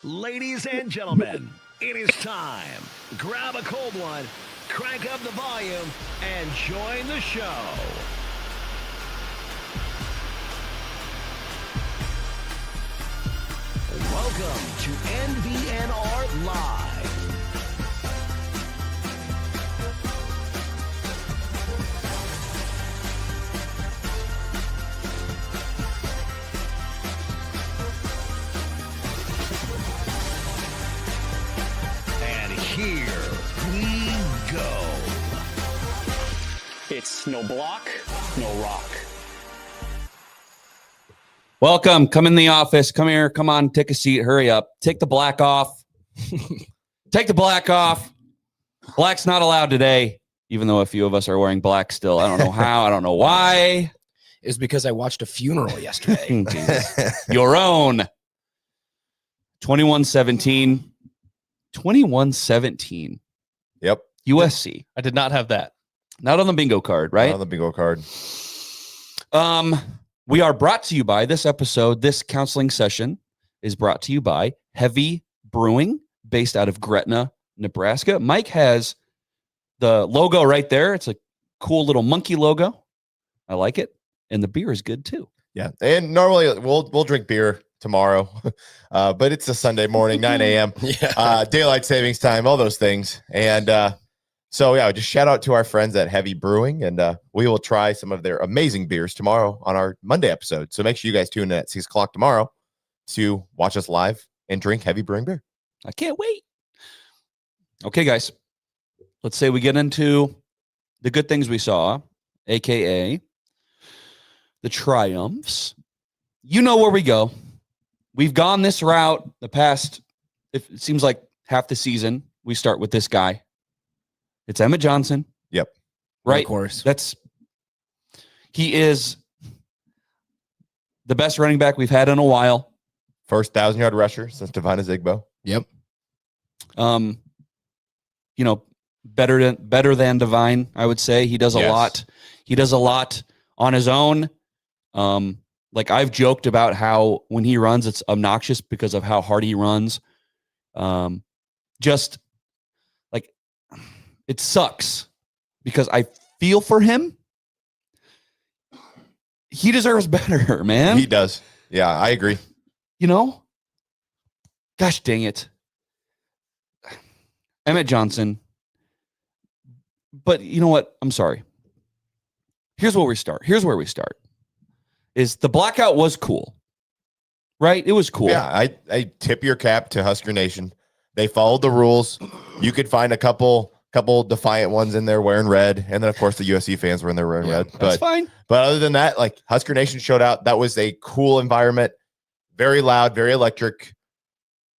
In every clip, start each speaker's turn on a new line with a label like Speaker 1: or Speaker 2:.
Speaker 1: Ladies and gentlemen, it is time. Grab a cold one, crank up the volume, and join the show. Welcome to NVNR Live. And here we go.
Speaker 2: It's no block, no rock.
Speaker 3: Welcome. Come in the office. Come here. Come on. Take a seat. Hurry up. Take the black off. Take the black off. Black's not allowed today, even though a few of us are wearing black still. I don't know how. I don't know why.
Speaker 4: Is because I watched a funeral yesterday.
Speaker 3: Your own. 21-17. 21-17.
Speaker 5: Yep.
Speaker 3: USC.
Speaker 6: I did not have that.
Speaker 3: Not on the bingo card, right?
Speaker 5: Not on the bingo card.
Speaker 3: We are brought to you by this episode. This counseling session is brought to you by Heavy Brewing, based out of Gretna, Nebraska. Mike has the logo right there. It's a cool little monkey logo. I like it. And the beer is good too.
Speaker 5: Yeah. And normally we'll drink beer tomorrow, but it's a Sunday morning, 9 a.m. Daylight savings time, all those things. And so, yeah, just shout out to our friends at Heavy Brewing, and we will try some of their amazing beers tomorrow on our Monday episode. So make sure you guys tune in at 6 o'clock tomorrow to watch us live and drink Heavy Brewing beer.
Speaker 3: I can't wait. Okay, guys. Let's say we get into the good things we saw, a.k.a. the triumphs. You know where we go. We've gone this route the past, it seems like half the season. We start with this guy. It's Emmett Johnson.
Speaker 5: Yep.
Speaker 3: Right.
Speaker 4: Of course.
Speaker 3: He is the best running back we've had in a while.
Speaker 5: First 1,000-yard rusher since Devon Azigbo.
Speaker 4: Yep.
Speaker 3: Better than Divine, I would say. He does a lot. He does a lot on his own. Like I've joked about how when he runs, it's obnoxious because of how hard he runs. Just like it sucks because I feel for him. He deserves better, man.
Speaker 5: He does. Yeah, I agree.
Speaker 3: You know? Gosh dang it. Emmett Johnson. But you know what? I'm sorry. Here's where we start. Is the blackout was cool. Right? It was cool.
Speaker 5: Yeah, I tip your cap to Husker Nation. They followed the rules. You could find a couple defiant ones in there wearing red, and then of course the USC fans were in there wearing red.
Speaker 3: That's fine.
Speaker 5: But other than that, like Husker Nation showed out. That was a cool environment, very loud, very electric.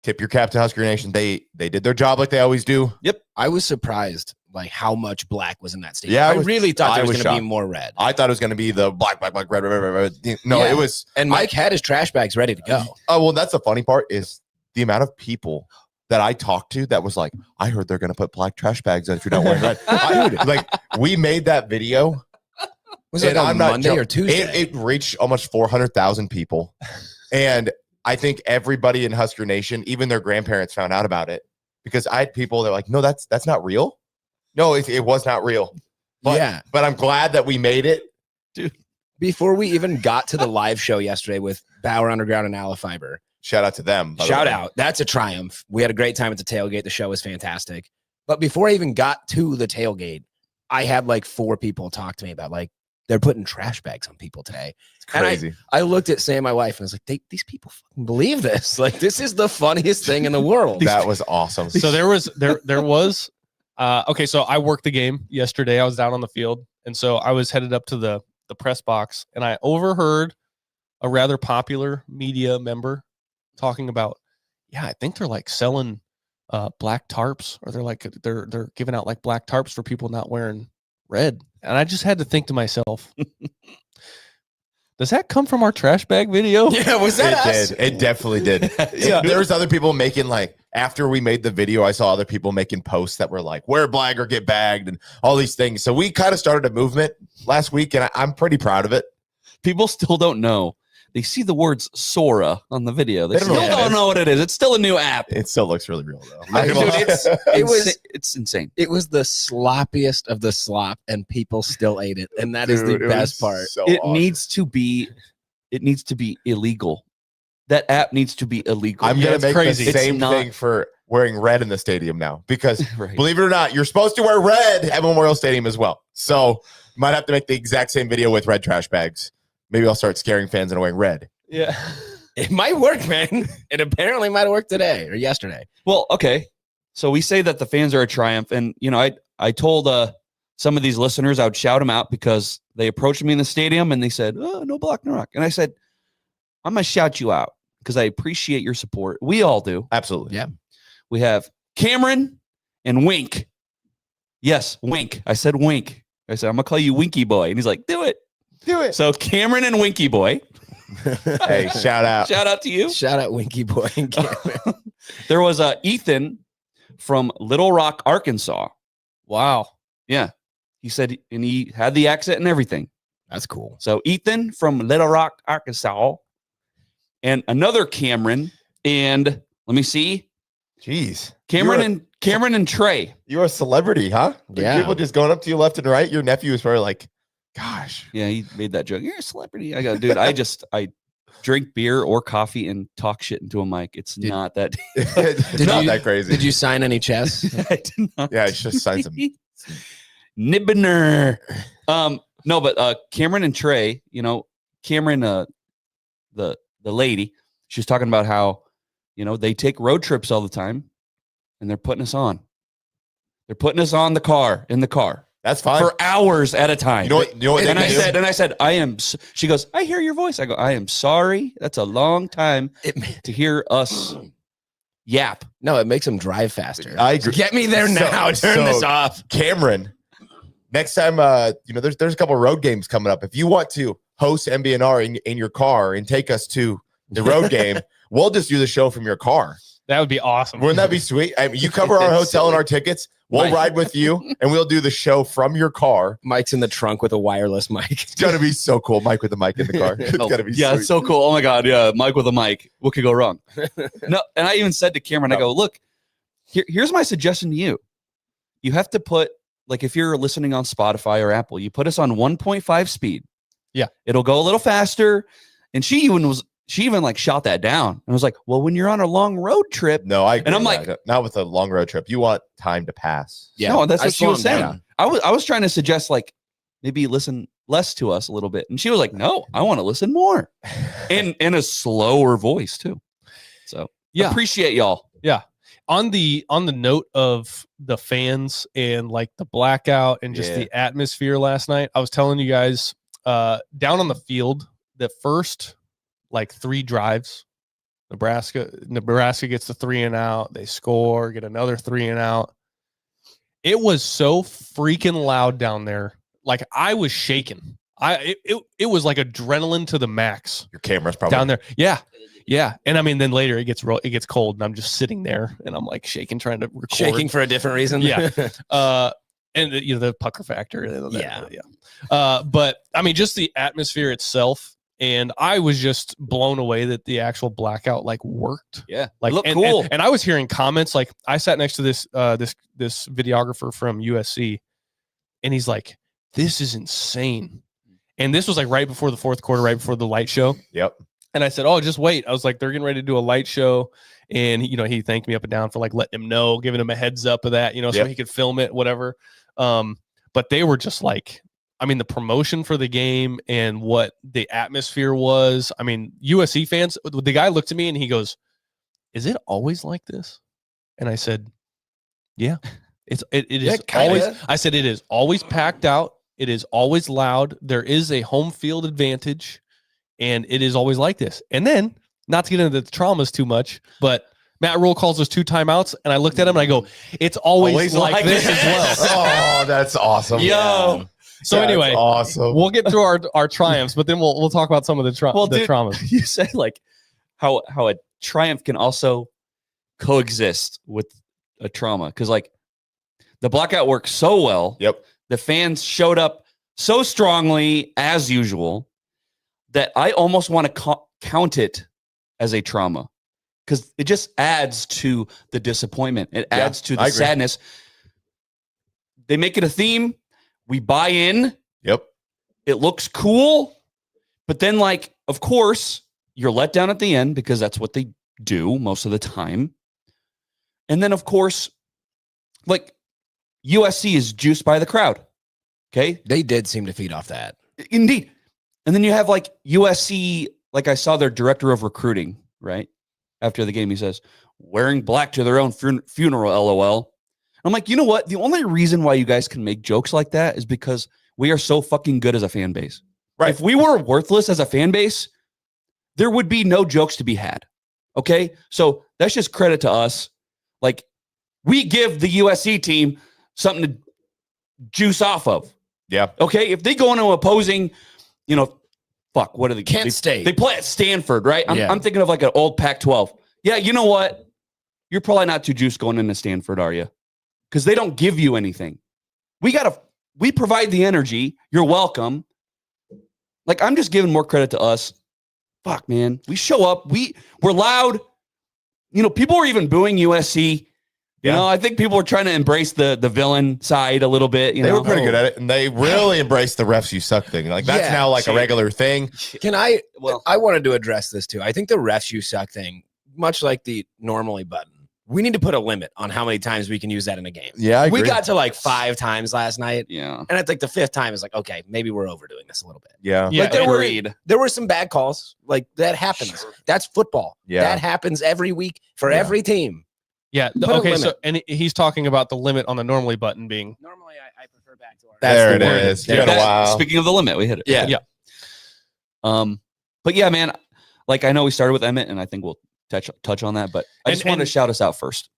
Speaker 5: Tip your cap to Husker Nation. They did their job like they always do.
Speaker 3: Yep.
Speaker 4: I was surprised like how much black was in that stadium.
Speaker 5: Yeah,
Speaker 4: I really thought there was going to be
Speaker 5: shocked.
Speaker 4: more red.
Speaker 5: I thought it was going to be the black, red. No,
Speaker 4: Yeah.
Speaker 5: it was.
Speaker 4: And Mike had his trash bags ready to go.
Speaker 5: Oh, well, that's the funny part is the amount of people that I talked to that was like, I heard they're going to put black trash bags on if you're not wearing red. Like we made that video.
Speaker 4: Was it on Monday or Tuesday?
Speaker 5: It reached almost 400,000 people. And I think everybody in Husker Nation, even their grandparents, found out about it because I had people that were like, no, that's not real. No, it was not real. But I'm glad that we made it.
Speaker 3: Dude.
Speaker 4: Before we even got to the live show yesterday with Bauer Underground and Ala Fiber.
Speaker 5: Shout out to them.
Speaker 4: Shout out. That's a triumph. We had a great time at the tailgate. The show was fantastic. But before I even got to the tailgate, I had like 4 people talk to me about like, they're putting trash bags on people today.
Speaker 5: It's crazy.
Speaker 4: And I looked at Sam, my wife, and I was like, these people fucking believe this. Like, this is the funniest thing in the world.
Speaker 5: That was awesome.
Speaker 6: So there was okay, so I worked the game yesterday. I was down on the field, and so I was headed up to the press box, and I overheard a rather popular media member talking about, yeah, I think they're like selling black tarps, or they're giving out like black tarps for people not wearing red. And I just had to think to myself, does that come from our trash bag video?
Speaker 4: Yeah, was that
Speaker 5: It
Speaker 4: us?
Speaker 5: did. It definitely did.
Speaker 3: Yeah.
Speaker 5: There was other people making like, after we made the video, I saw other people making posts that were like, wear black or get bagged and all these things. So we kind of started a movement last week, and I'm pretty proud of it.
Speaker 3: People still don't know they see the words Sora on the video. They
Speaker 5: They don't know
Speaker 3: still
Speaker 5: what it
Speaker 3: don't
Speaker 5: is.
Speaker 3: know what it is. It's still a new app.
Speaker 5: It still looks really real though.
Speaker 4: Dude,
Speaker 3: It's insane.
Speaker 4: it was the sloppiest of the slop, and people still ate it, and that is the
Speaker 5: Dude, it was
Speaker 4: best part.
Speaker 5: so
Speaker 3: It
Speaker 5: awesome.
Speaker 3: needs to be illegal. That app needs to be illegal.
Speaker 5: I'm
Speaker 6: Yeah,
Speaker 5: gonna
Speaker 6: it's
Speaker 5: make
Speaker 6: crazy.
Speaker 5: the
Speaker 3: It's
Speaker 5: same
Speaker 3: not-
Speaker 5: thing for wearing red in the stadium now because
Speaker 3: Right.
Speaker 5: believe it or not, you're supposed to wear red at Memorial Stadium as well. So might have to make the exact same video with red trash bags. Maybe I'll start scaring fans into wearing red.
Speaker 6: Yeah.
Speaker 4: It might work, man. It apparently might have worked today or yesterday.
Speaker 3: Well, okay. So we say that the fans are a triumph, and I told some of these listeners I would shout them out because they approached me in the stadium and they said, "Oh, no block, no rock," and I said, "I'm gonna shout you out because I appreciate your support. We all do.
Speaker 5: Absolutely.
Speaker 4: Yeah.
Speaker 3: We have Cameron and Wink. Yes, Wink. I said Wink. I said I'm gonna call you Winky Boy, and he's like, "Do it."
Speaker 5: Do it.
Speaker 3: So Cameron and Winky Boy,
Speaker 5: Hey, shout out.
Speaker 3: shout out to you.
Speaker 4: Shout out Winky Boy and Cameron.
Speaker 3: There was Ethan from Little Rock, Arkansas.
Speaker 6: Wow.
Speaker 3: Yeah. He said, and he had the accent and everything.
Speaker 4: That's cool.
Speaker 3: So Ethan from Little Rock, Arkansas, and another Cameron, and let me see,
Speaker 5: Jeez.
Speaker 3: Cameron and Trey.
Speaker 5: You're a celebrity, huh? Like,
Speaker 4: Yeah.
Speaker 5: people just going up to you left and right. Your nephew is probably like, gosh.
Speaker 3: Yeah, he made that joke. You're a celebrity. I go, dude, I drink beer or coffee and talk shit into a mic. It's
Speaker 4: Did-
Speaker 3: not that.
Speaker 5: It's
Speaker 4: Did
Speaker 5: not
Speaker 4: you-
Speaker 5: that crazy.
Speaker 4: Did you sign any chess?
Speaker 3: I did not.
Speaker 5: Yeah, it's just sign some.
Speaker 3: Nibbener. No, but Cameron and Trey, Cameron, the lady, she was talking about how, they take road trips all the time and they're putting us on. They're putting us on in the car
Speaker 5: That's fine.
Speaker 3: for hours at a time.
Speaker 5: You know what? You know what?
Speaker 3: and
Speaker 5: they
Speaker 3: I
Speaker 5: can do?
Speaker 3: said, she goes, I hear your voice. I go, I am sorry. That's a long time to hear us yap.
Speaker 4: No, it makes them drive faster.
Speaker 5: I agree.
Speaker 4: Get me there now. Turn this off.
Speaker 5: Cameron, next time, there's a couple road games coming up. If you want to host MBNR in your car and take us to the road game, we'll just do the show from your car.
Speaker 6: That would be awesome.
Speaker 5: Wouldn't that be sweet? I mean, you cover our hotel and our tickets. We'll
Speaker 3: Right.
Speaker 5: ride with you, and we'll do the show from your car.
Speaker 4: Mike's in the trunk with a wireless mic.
Speaker 5: It's gonna be so cool. Mike with the mic in the car. It's gonna be
Speaker 3: Yeah,
Speaker 5: sweet.
Speaker 3: it's so cool. Oh my God. Yeah. Mike with a mic. What could go wrong? No. And I even said to Cameron, I go, look, here's my suggestion to you. You have to put, like, if you're listening on Spotify or Apple, you put us on 1.5 speed.
Speaker 6: Yeah.
Speaker 3: It'll go a little faster. And she even like shot that down and was like, well, when you're on a long road trip,
Speaker 5: No, I agree
Speaker 3: And I'm
Speaker 5: with
Speaker 3: like-
Speaker 5: that. Not with a long road trip. You want time to pass.
Speaker 3: no, that's
Speaker 4: I
Speaker 3: what she
Speaker 4: slow
Speaker 3: was
Speaker 4: them
Speaker 3: saying.
Speaker 4: down.
Speaker 3: I was trying to suggest, like, maybe listen less to us a little bit. And she was like, no, I want to listen more. And in a slower voice too. So
Speaker 6: Yeah.
Speaker 3: appreciate y'all.
Speaker 6: On the note of the fans and like the blackout and just
Speaker 5: Yeah.
Speaker 6: the atmosphere last night, I was telling you guys down on the field, the first like 3 drives, Nebraska gets the 3 and out, they score, get another 3 and out. It was so freaking loud down there. Like I was shaking. It was like adrenaline to the max
Speaker 5: Your camera's probably
Speaker 6: down there. Yeah. And I mean, then later it gets cold and I'm just sitting there and I'm like shaking, trying to record.
Speaker 4: Shaking for a different reason.
Speaker 6: Yeah. And the pucker factor.
Speaker 4: Yeah.
Speaker 6: But I mean, just the atmosphere itself. And I was just blown away that the actual blackout like worked.
Speaker 3: Yeah.
Speaker 6: Like
Speaker 3: Look
Speaker 6: and,
Speaker 3: cool.
Speaker 6: And I was hearing comments like I sat next to this videographer from USC, and he's like, "This is insane." And this was like right before the fourth quarter, right before the light show.
Speaker 5: Yep.
Speaker 6: And I said, "Oh, just wait." I was like, "They're getting ready to do a light show," and he thanked me up and down for like letting him know, giving him a heads up of that, so
Speaker 5: Yep.
Speaker 6: he could film it, whatever. But they were just like, I mean, the promotion for the game and what the atmosphere was. I mean, USC fans. The guy looked at me and he goes, "Is it always like this?" And I said, "Yeah, it is
Speaker 4: kinda.
Speaker 6: always." I said, "It is always packed out. It is always loud. There is a home field advantage, and it is always like this." And then, not to get into the traumas too much, but Matt Rule calls us 2 timeouts, and I looked at him and I go, "It's always like this as well."
Speaker 5: Oh, that's awesome.
Speaker 3: Yo.
Speaker 6: So
Speaker 5: That's
Speaker 6: anyway,
Speaker 5: awesome.
Speaker 6: we'll get through our triumphs, but then we'll talk about some of the
Speaker 3: Dude,
Speaker 6: traumas.
Speaker 3: you said like how a triumph can also coexist with a trauma. Because like the blackout worked so well.
Speaker 5: Yep.
Speaker 3: The fans showed up so strongly as usual. that I almost want to count it as a trauma because it just adds to the disappointment. It adds to the sadness. They make it a theme. We buy in.
Speaker 5: Yep.
Speaker 3: It looks cool. But then, like, of course, you're let down at the end because that's what they do most of the time. And then, of course, like, USC is juiced by the crowd. Okay.
Speaker 4: They did seem to feed off that.
Speaker 3: Indeed. And then you have like USC, like I saw their director of recruiting, right? After the game, he says, wearing black to their own funeral, LOL. I'm like, you know what? The only reason why you guys can make jokes like that is because we are so fucking good as a fan base.
Speaker 5: Right.
Speaker 3: If we were worthless as a fan base, there would be no jokes to be had. Okay. So that's just credit to us. Like, we give the USC team something to juice off of.
Speaker 5: Yeah.
Speaker 3: Okay. If they go into opposing, you know, fuck, what are they?
Speaker 4: Kent State.
Speaker 3: They play at Stanford, right?
Speaker 4: Yeah.
Speaker 3: I'm thinking of like an old Pac-12. Yeah. You know what? You're probably not too juiced going into Stanford, are you? Because they don't give you anything. We provide the energy. You're welcome. Like, I'm just giving more credit to us. Fuck, man. We show up. We're loud. You know, people are even booing USC. You know, I think people are trying to embrace the villain side a little bit. You
Speaker 5: They
Speaker 3: know?
Speaker 5: were pretty good at it, and they really embraced the refs you suck thing. Like, that's now like a regular thing.
Speaker 4: I wanted to address this too. I think the refs you suck thing, much like the normally button, we need to put a limit on how many times we can use that in a game.
Speaker 5: Yeah, I agree.
Speaker 4: We got to like 5 times last night.
Speaker 3: Yeah.
Speaker 4: And I think the 5th time is like, okay, maybe we're overdoing this a little bit.
Speaker 5: Yeah.
Speaker 6: Yeah,
Speaker 4: Like there were some bad calls. Like that happens.
Speaker 3: Sure.
Speaker 4: That's football.
Speaker 5: Yeah.
Speaker 4: That happens every week for every team.
Speaker 6: Yeah.
Speaker 4: Put a
Speaker 6: Okay. So,
Speaker 4: limit.
Speaker 6: and he's talking about the limit on the normally button being.
Speaker 4: Normally I prefer back to our.
Speaker 5: There it
Speaker 4: the word.
Speaker 5: is. You got a
Speaker 3: That-
Speaker 5: while.
Speaker 3: Speaking of the limit, we hit it.
Speaker 4: Yeah.
Speaker 3: But yeah, man, like, I know we started with Emmett, and I think we'll touch on that, but I just want to shout us out first.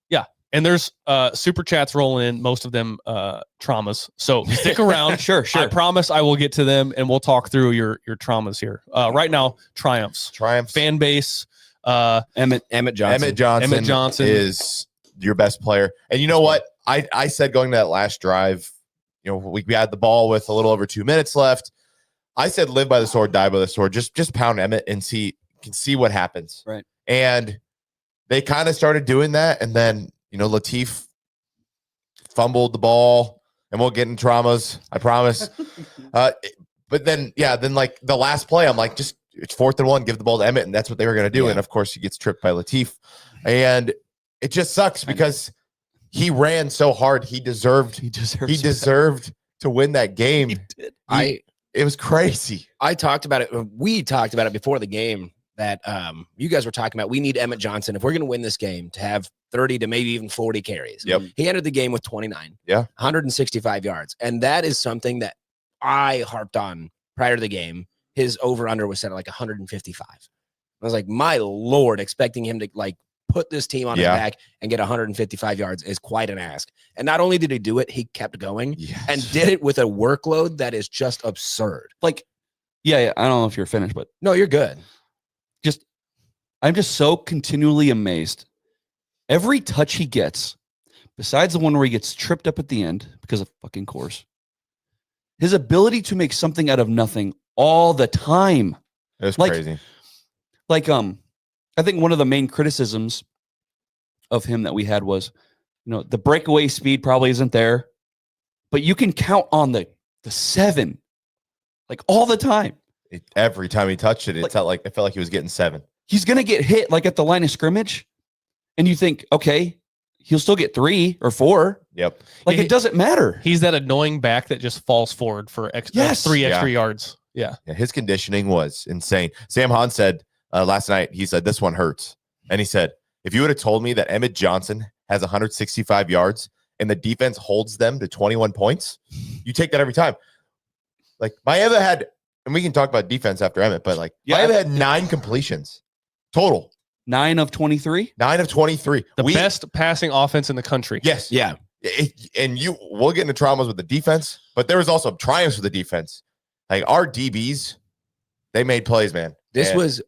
Speaker 6: And there's super chats rolling in, most of them traumas. So stick around.
Speaker 3: Sure.
Speaker 6: I promise I will get to them, and we'll talk through your traumas here. Right now, triumphs, fan base.
Speaker 3: Emmett
Speaker 4: Johnson.
Speaker 5: Emmett Johnson is your best player. And you know what? I said going to that last drive, you know, we had the ball with a little over 2 minutes left. I said, live by the sword, die by the sword. Just pound Emmett and see what happens.
Speaker 3: Right.
Speaker 5: And they kind of started doing that. And then, you know, Latif fumbled the ball, and we'll get in traumas, I promise. But then like the last play, I'm like, just it's 4th and 1, give the ball to Emmett, and that's what they were going to do.
Speaker 4: Yeah.
Speaker 5: And of course, he gets tripped by Latif, and it just sucks because he ran so hard. He deserved to win that game.
Speaker 3: He did.
Speaker 5: It was crazy.
Speaker 4: I talked about it. We talked about it before the game that you guys were talking about. We need Emmett Johnson if we're going to win this game to have 30 to maybe even 40 carries.
Speaker 5: Yep.
Speaker 4: He entered the game with 29.
Speaker 5: Yeah.
Speaker 4: 165 yards. And that is something that I harped on prior to the game. His over-under was set at like 155. I was like, my Lord, expecting him to like put this team on his back and get 155 yards is quite an ask. And not only did he do it, he kept going and did it with a workload that is just absurd.
Speaker 3: Like, yeah, I don't know if you're finished, but
Speaker 4: No, you're good.
Speaker 3: I'm just so continually amazed. Every touch he gets, besides the one where he gets tripped up at the end because of fucking course, his ability to make something out of nothing all the time.
Speaker 5: It was
Speaker 3: Like,
Speaker 5: crazy.
Speaker 3: Like, I think one of the main criticisms of him that we had was, you know, the breakaway speed probably isn't there, but you can count on the 7, like, all the time.
Speaker 5: Every time he touched it, it felt like he was getting 7.
Speaker 3: He's going to get hit like at the line of scrimmage. And you think, okay, he'll still get 3 or 4.
Speaker 5: Yep.
Speaker 3: Like, it doesn't matter.
Speaker 6: He's that annoying back that just falls forward for 3 extra yards. Yeah.
Speaker 5: His conditioning was insane. Sam Hahn said last night, he said, this one hurts. And he said, if you would have told me that Emmett Johnson has 165 yards and the defense holds them to 21 points, you take that every time. Like, Maeva had, and we can talk about defense after Emmett, but like, Maeva had 9 completions total.
Speaker 3: 9 of 23.
Speaker 5: 9 of 23.
Speaker 6: The best passing offense in the country.
Speaker 5: Yes.
Speaker 4: Yeah.
Speaker 5: We'll get into traumas with the defense, but there was also triumphs with the defense. Like, our DBs, they made plays, man.
Speaker 4: This was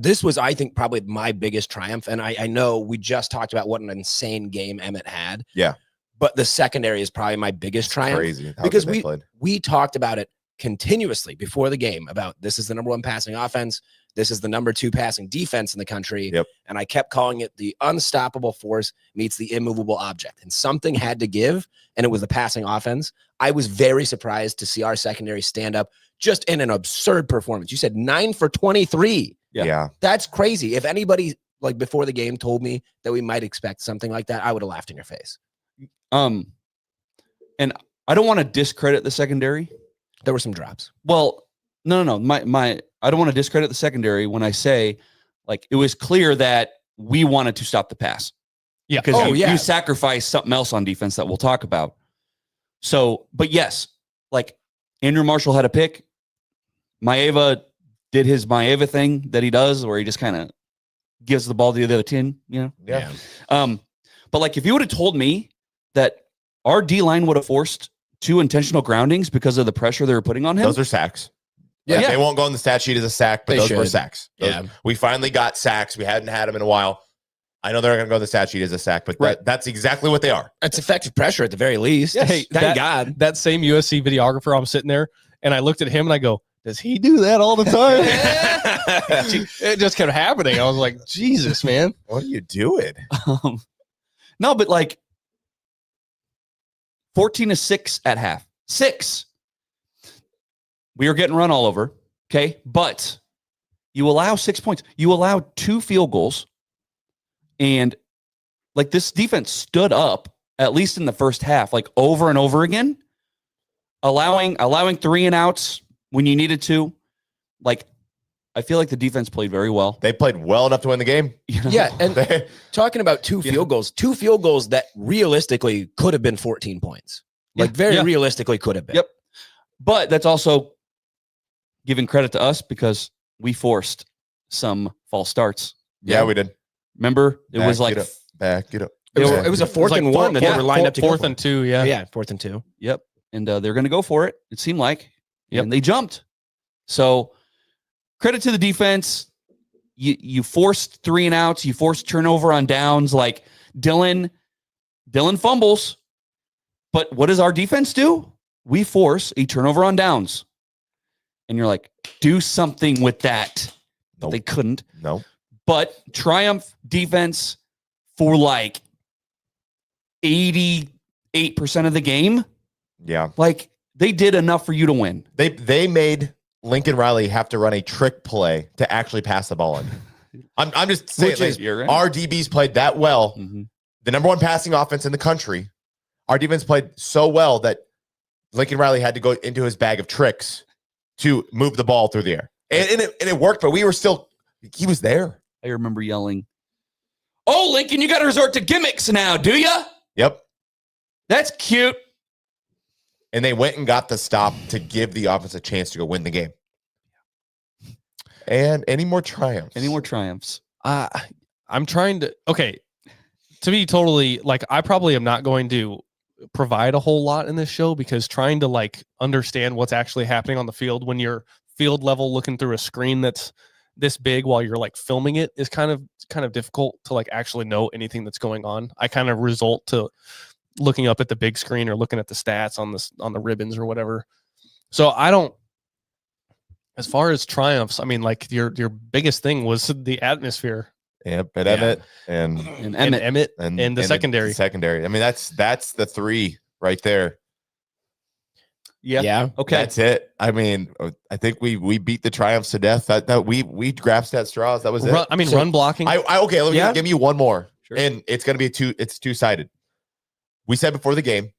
Speaker 4: this was, I think, probably my biggest triumph. And I know we just talked about what an insane game Emmett had.
Speaker 5: Yeah.
Speaker 4: But the secondary is probably my biggest triumph.
Speaker 5: Crazy.
Speaker 4: Because we talked about it continuously before the game about this is the number 1 passing offense. This is the number 2 passing defense in the country.
Speaker 5: Yep.
Speaker 4: And I kept calling it the unstoppable force meets the immovable object. And something had to give, and it was the passing offense. I was very surprised to see our secondary stand up just in an absurd performance. You said 9 for 23.
Speaker 5: Yeah.
Speaker 4: That's crazy. If anybody like before the game told me that we might expect something like that, I would have laughed in your face.
Speaker 3: And I don't want to discredit the secondary.
Speaker 4: There were some drops.
Speaker 3: Well, no. My I don't want to discredit the secondary when I say like it was clear that we wanted to stop the pass.
Speaker 6: Yeah.
Speaker 3: Because you sacrificed something else on defense that we'll talk about. So, but yes, like Andrew Marshall had a pick. Maeva did his Maeva thing that he does where he just kind of gives the ball to the other 10, you know?
Speaker 5: Yeah.
Speaker 3: But like if you would have told me that our D-line would have forced 2 intentional groundings because of the pressure they were putting on him.
Speaker 5: Those are sacks.
Speaker 4: Yeah.
Speaker 5: They won't go on the stat sheet as a sack, but
Speaker 4: They
Speaker 5: those were
Speaker 4: should.
Speaker 5: sacks.
Speaker 4: Yeah.
Speaker 5: We finally got sacks. We hadn't had them in a while. I know they're not going to go on the stat sheet as a sack, but
Speaker 3: Right.
Speaker 5: that's exactly what they are.
Speaker 4: It's effective pressure at the very least.
Speaker 6: Yes. Hey,
Speaker 4: Thank God.
Speaker 6: That same USC videographer, I'm sitting there and I looked at him and I go, does he do that all the time? It just kept happening. I was like, Jesus, man.
Speaker 5: What are you doing?
Speaker 3: No, but like 14-6 at half. 6. We were getting run all over. Okay. But you allow 6 points. You allow 2 field goals. And like this defense stood up, at least in the first half, like over and over again, allowing 3 and outs when you needed to. Like, I feel like the defense played very well.
Speaker 5: They played well enough to win the game.
Speaker 3: You know?
Speaker 4: Yeah, and talking about 2 field goals, 2 field goals that realistically could have been 14 points. Like very realistically could have been.
Speaker 3: Yep. But that's also giving credit to us because we forced some false starts.
Speaker 5: Yeah, we did.
Speaker 3: Remember? It was like
Speaker 5: Back it up.
Speaker 4: It was a 4th and 1 that they were lined up to go
Speaker 6: 4th
Speaker 4: for.
Speaker 6: and 2. Yeah.
Speaker 4: Yeah, 4th and 2.
Speaker 3: Yep. And they're going to go for it. It seemed like.
Speaker 6: Yep.
Speaker 3: And they jumped. So credit to the defense. You forced 3 and outs. You forced turnover on downs. Like Dylan fumbles. But what does our defense do? We force a turnover on downs. And you're like, do something with that. But they couldn't.
Speaker 5: No.
Speaker 3: But Triumph defense for like 88% of the game.
Speaker 5: Yeah.
Speaker 3: Like they did enough for you to win.
Speaker 5: They made Lincoln Riley have to run a trick play to actually pass the ball on you. I'm just saying, like, our DBs played that well.
Speaker 3: Mm-hmm.
Speaker 5: The number 1 passing offense in the country. Our defense played so well that Lincoln Riley had to go into his bag of tricks to move the ball through the air. And it worked, but he was there.
Speaker 3: I remember yelling, "Oh, Lincoln, you got to resort to gimmicks now, do you?"
Speaker 5: Yep.
Speaker 3: That's cute.
Speaker 5: And they went and got the stop to give the offense a chance to go win the game. And any more triumphs?
Speaker 3: Any more triumphs?
Speaker 6: I'm trying to, okay, to be totally, like, I probably am not going to provide a whole lot in this show because trying to, like, understand what's actually happening on the field when you're field level looking through a screen that's this big while you're, like, filming it is kind of difficult to, like, actually know anything that's going on. I kind of result to looking up at the big screen or looking at the stats on the ribbons or whatever. So I don't, as far as triumphs, I mean, like your biggest thing was the atmosphere.
Speaker 5: Yep, and Emmett and
Speaker 6: Emmett and the secondary.
Speaker 5: Secondary. I mean, that's the 3 right there.
Speaker 3: Yeah. Okay.
Speaker 5: That's it. I mean, I think we beat the triumphs to death. That we grasped at straws. That was it.
Speaker 6: Run blocking.
Speaker 5: Okay. Let me give you one more,
Speaker 3: Sure.
Speaker 5: and it's going to be it's 2-sided. We said before the game,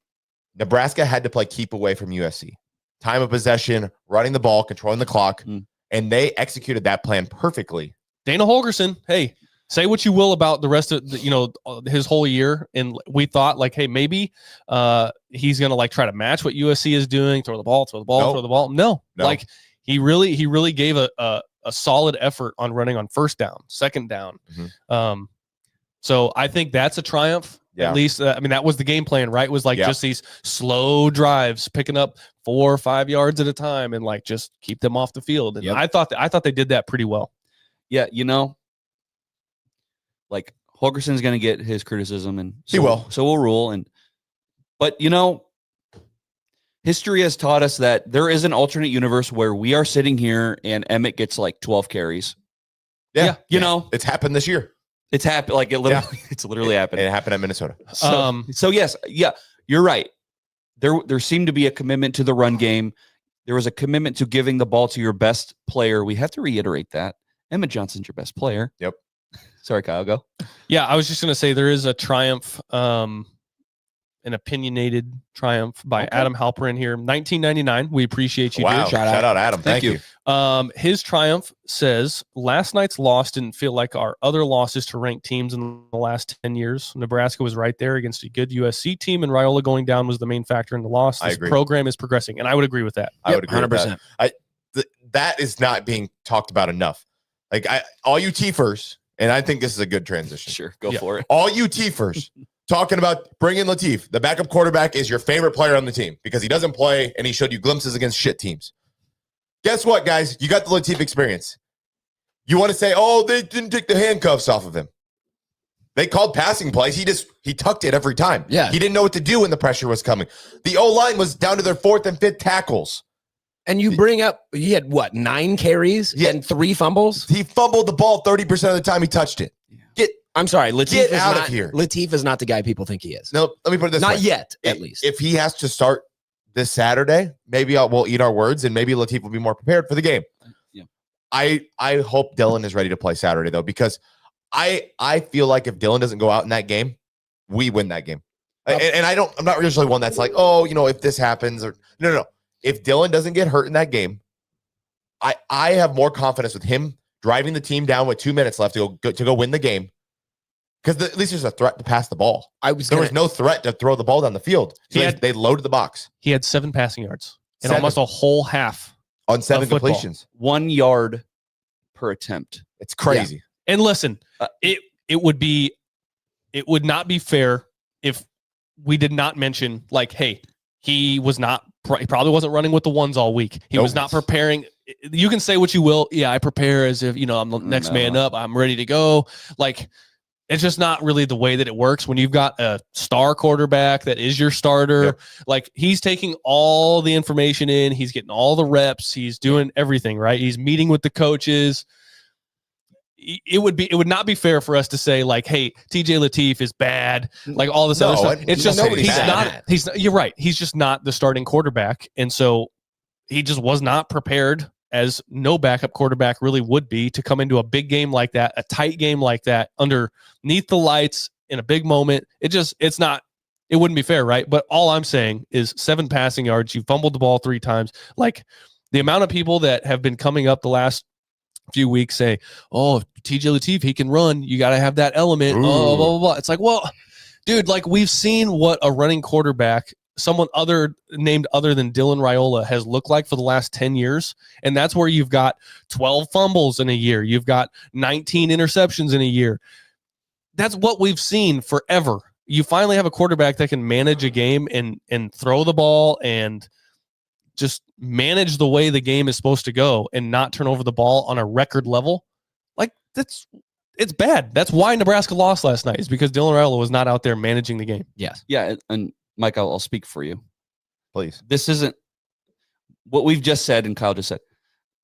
Speaker 5: Nebraska had to play keep away from USC. Time of possession, running the ball, controlling the clock, and they executed that plan perfectly.
Speaker 6: Dana Holgerson, hey, say what you will about the rest of his whole year, and we thought like, hey, maybe he's gonna like try to match what USC is doing, throw the ball. No, like he really gave a solid effort on running on first down, second down.
Speaker 5: Mm-hmm.
Speaker 6: So I think that's a triumph.
Speaker 5: Yeah.
Speaker 6: At least, I mean, that was the game plan, right? Was like just these slow drives, picking up 4 or 5 yards at a time, and like just keep them off the field. And I thought they did that pretty well.
Speaker 3: Yeah, like Holgerson's going to get his criticism, and
Speaker 5: he will.
Speaker 3: So we'll rule. But history has taught us that there is an alternate universe where we are sitting here and Emmett gets like 12 carries.
Speaker 5: Yeah.
Speaker 3: You know,
Speaker 5: It's happened this year.
Speaker 3: it's happened. Like it literally, it's literally happened.
Speaker 5: It happened at Minnesota.
Speaker 3: So yes, yeah, you're right. There seemed to be a commitment to the run game. There was a commitment to giving the ball to your best player. We have to reiterate that. Emmett Johnson's your best player.
Speaker 5: Yep.
Speaker 3: Sorry, Kyle, go.
Speaker 6: Yeah, I was just going to say there is a triumph, an opinionated triumph by Adam Halperin here. 1999. We appreciate you,
Speaker 5: Wow.
Speaker 6: dude.
Speaker 5: Shout out Adam. Thank you.
Speaker 6: His triumph says, last night's loss didn't feel like our other losses to ranked teams in the last 10 years. Nebraska was right there against a good USC team, and Raiola going down was the main factor in the loss.
Speaker 5: I
Speaker 6: This
Speaker 5: agree.
Speaker 6: program is progressing, and I would agree with that.
Speaker 5: I would agree
Speaker 4: 100%.
Speaker 5: with that. That is not being talked about enough. Like all you T-fers, and I think this is a good transition.
Speaker 3: Sure, go for it.
Speaker 5: All you T-fers talking about bringing Latif. The backup quarterback is your favorite player on the team because he doesn't play and he showed you glimpses against shit teams. Guess what, guys? You got the Latif experience. You want to say, oh, they didn't take the handcuffs off of him. They called passing plays. He tucked it every time.
Speaker 4: Yeah.
Speaker 5: He didn't know what to do when the pressure was coming. The O-line was down to their 4th and 5th tackles.
Speaker 4: And you bring up, he had what, 9 carries and 3 fumbles?
Speaker 5: He fumbled the ball 30% of the time he touched it.
Speaker 4: I'm sorry, Latif
Speaker 5: Get
Speaker 4: is
Speaker 5: out of
Speaker 4: not,
Speaker 5: here.
Speaker 4: Latif is not the guy people think he is.
Speaker 5: No, let me put it this way.
Speaker 4: Not yet, at least.
Speaker 5: If he has to start this Saturday, maybe we'll eat our words and maybe Latif will be more prepared for the game.
Speaker 3: Yeah.
Speaker 5: I hope Dylan is ready to play Saturday, though, because I feel like if Dylan doesn't go out in that game, we win that game. And I'm not usually one that's like, oh, if this happens or no. If Dylan doesn't get hurt in that game, I have more confidence with him driving the team down with 2 minutes left to go win the game. Because at least there's a threat to pass the ball. There was no threat to throw the ball down the field. So they loaded the box.
Speaker 6: He had 7 passing yards and
Speaker 5: 7.
Speaker 6: almost a whole half
Speaker 5: On 7
Speaker 6: of football.
Speaker 5: completions.
Speaker 3: 1 yard per attempt.
Speaker 5: It's crazy.
Speaker 6: And listen, it would not be fair if we did not mention, like, hey, he probably wasn't running with the ones all week. He was not preparing. You can say what you will. Yeah, I prepare as if, I'm the next man up. I'm ready to go. Like, it's just not really the way that it works when you've got a star quarterback that is your starter.
Speaker 5: Yep.
Speaker 6: Like, he's taking all the information in. He's getting all the reps. He's doing everything, right? He's meeting with the coaches. It would not be fair for us to say, like, hey, TJ Latif is bad, like all this other stuff. It's just you're right. He's just not the starting quarterback. And so he just was not prepared, as no backup quarterback really would be, to come into a big game like that, a tight game like that, underneath the lights in a big moment. It wouldn't be fair, right? But all I'm saying is 7 passing yards. You fumbled the ball 3 times. Like, the amount of people that have been coming up the last few weeks say, oh, TJ Latif, he can run. You got to have that element. Oh, blah, blah, blah. It's like, well, dude, like, we've seen what a running quarterback, someone named other than Dylan Raiola, has looked like for the last 10 years. And that's where you've got 12 fumbles in a year. You've got 19 interceptions in a year. That's what we've seen forever. You finally have a quarterback that can manage a game and throw the ball and just manage the way the game is supposed to go and not turn over the ball on a record level. Like, it's bad. That's why Nebraska lost last night, is because Dylan Raiola was not out there managing the game.
Speaker 4: Yes.
Speaker 3: Yeah, and Mike, I'll speak for you.
Speaker 5: Please.
Speaker 3: This isn't what we've just said and Kyle just said.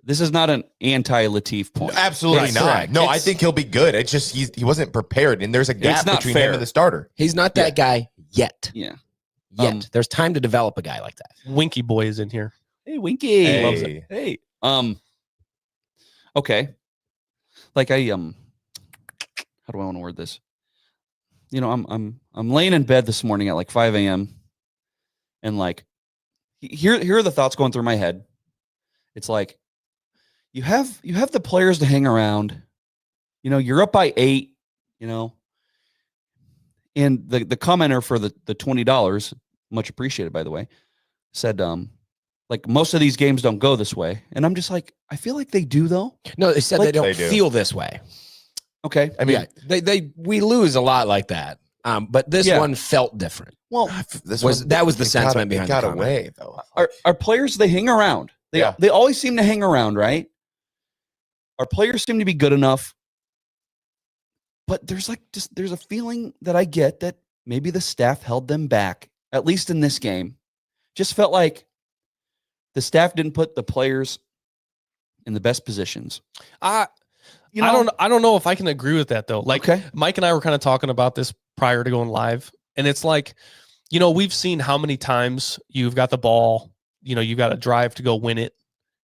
Speaker 3: This is not an anti-Latif point.
Speaker 5: Absolutely
Speaker 3: It's
Speaker 5: not.
Speaker 3: correct.
Speaker 5: No, I think he'll be good. It's just he wasn't prepared, and there's a gap
Speaker 3: not
Speaker 5: between
Speaker 3: fair.
Speaker 5: him and the starter.
Speaker 4: He's not that guy yet.
Speaker 3: Yeah.
Speaker 4: There's time to develop a guy like that.
Speaker 6: Winky boy is in here.
Speaker 3: Hey, Winky.
Speaker 5: Hey.
Speaker 3: Loves it. Hey. Okay. Like how do I want to word this? I'm laying in bed this morning at like 5 a.m. and like here are the thoughts going through my head. It's like you have the players to hang around. You're up by 8, and the commenter for the $20, much appreciated, by the way, said like, most of these games don't go this way. And I'm just like, I feel like they do, though.
Speaker 4: No, they said
Speaker 3: Like,
Speaker 4: they don't
Speaker 5: they do.
Speaker 4: feel this way.
Speaker 3: Okay.
Speaker 5: I mean,
Speaker 4: We lose a lot like that. But this one felt different.
Speaker 3: Well,
Speaker 4: That was the sentiment behind
Speaker 5: got
Speaker 4: the comment.
Speaker 5: away though.
Speaker 3: our players, they hang around. They always seem to hang around, right? Our players seem to be good enough. But there's a feeling that I get that maybe the staff held them back, at least in this game, just felt like the staff didn't put the players in the best positions.
Speaker 6: I don't know if I can agree with that though. Like
Speaker 3: Okay.
Speaker 6: Mike and I were kind of talking about this prior to going live, and it's like, we've seen how many times you've got the ball, you've got a drive to go win it,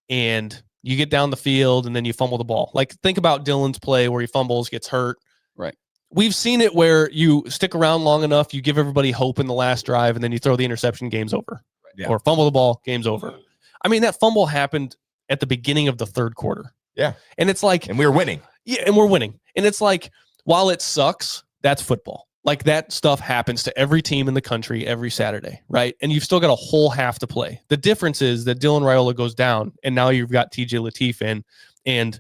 Speaker 6: and you get down the field and then you fumble the ball. Like think about Dylan's play where he fumbles, gets hurt.
Speaker 3: Right.
Speaker 6: We've seen it where you stick around long enough, you give everybody hope in the last drive, and then you throw the interception, game's over.
Speaker 4: Yeah.
Speaker 6: Or fumble the ball, game's over. I mean, that fumble happened at the beginning of the third quarter.
Speaker 5: Yeah.
Speaker 6: And it's like,
Speaker 5: And we were winning.
Speaker 6: yeah, and we're winning. And it's like, while it sucks, that's football. Like that stuff happens to every team in the country every Saturday, right? And you've still got a whole half to play. The difference is that Dylan Raiola goes down, and now you've got TJ Lateef in, and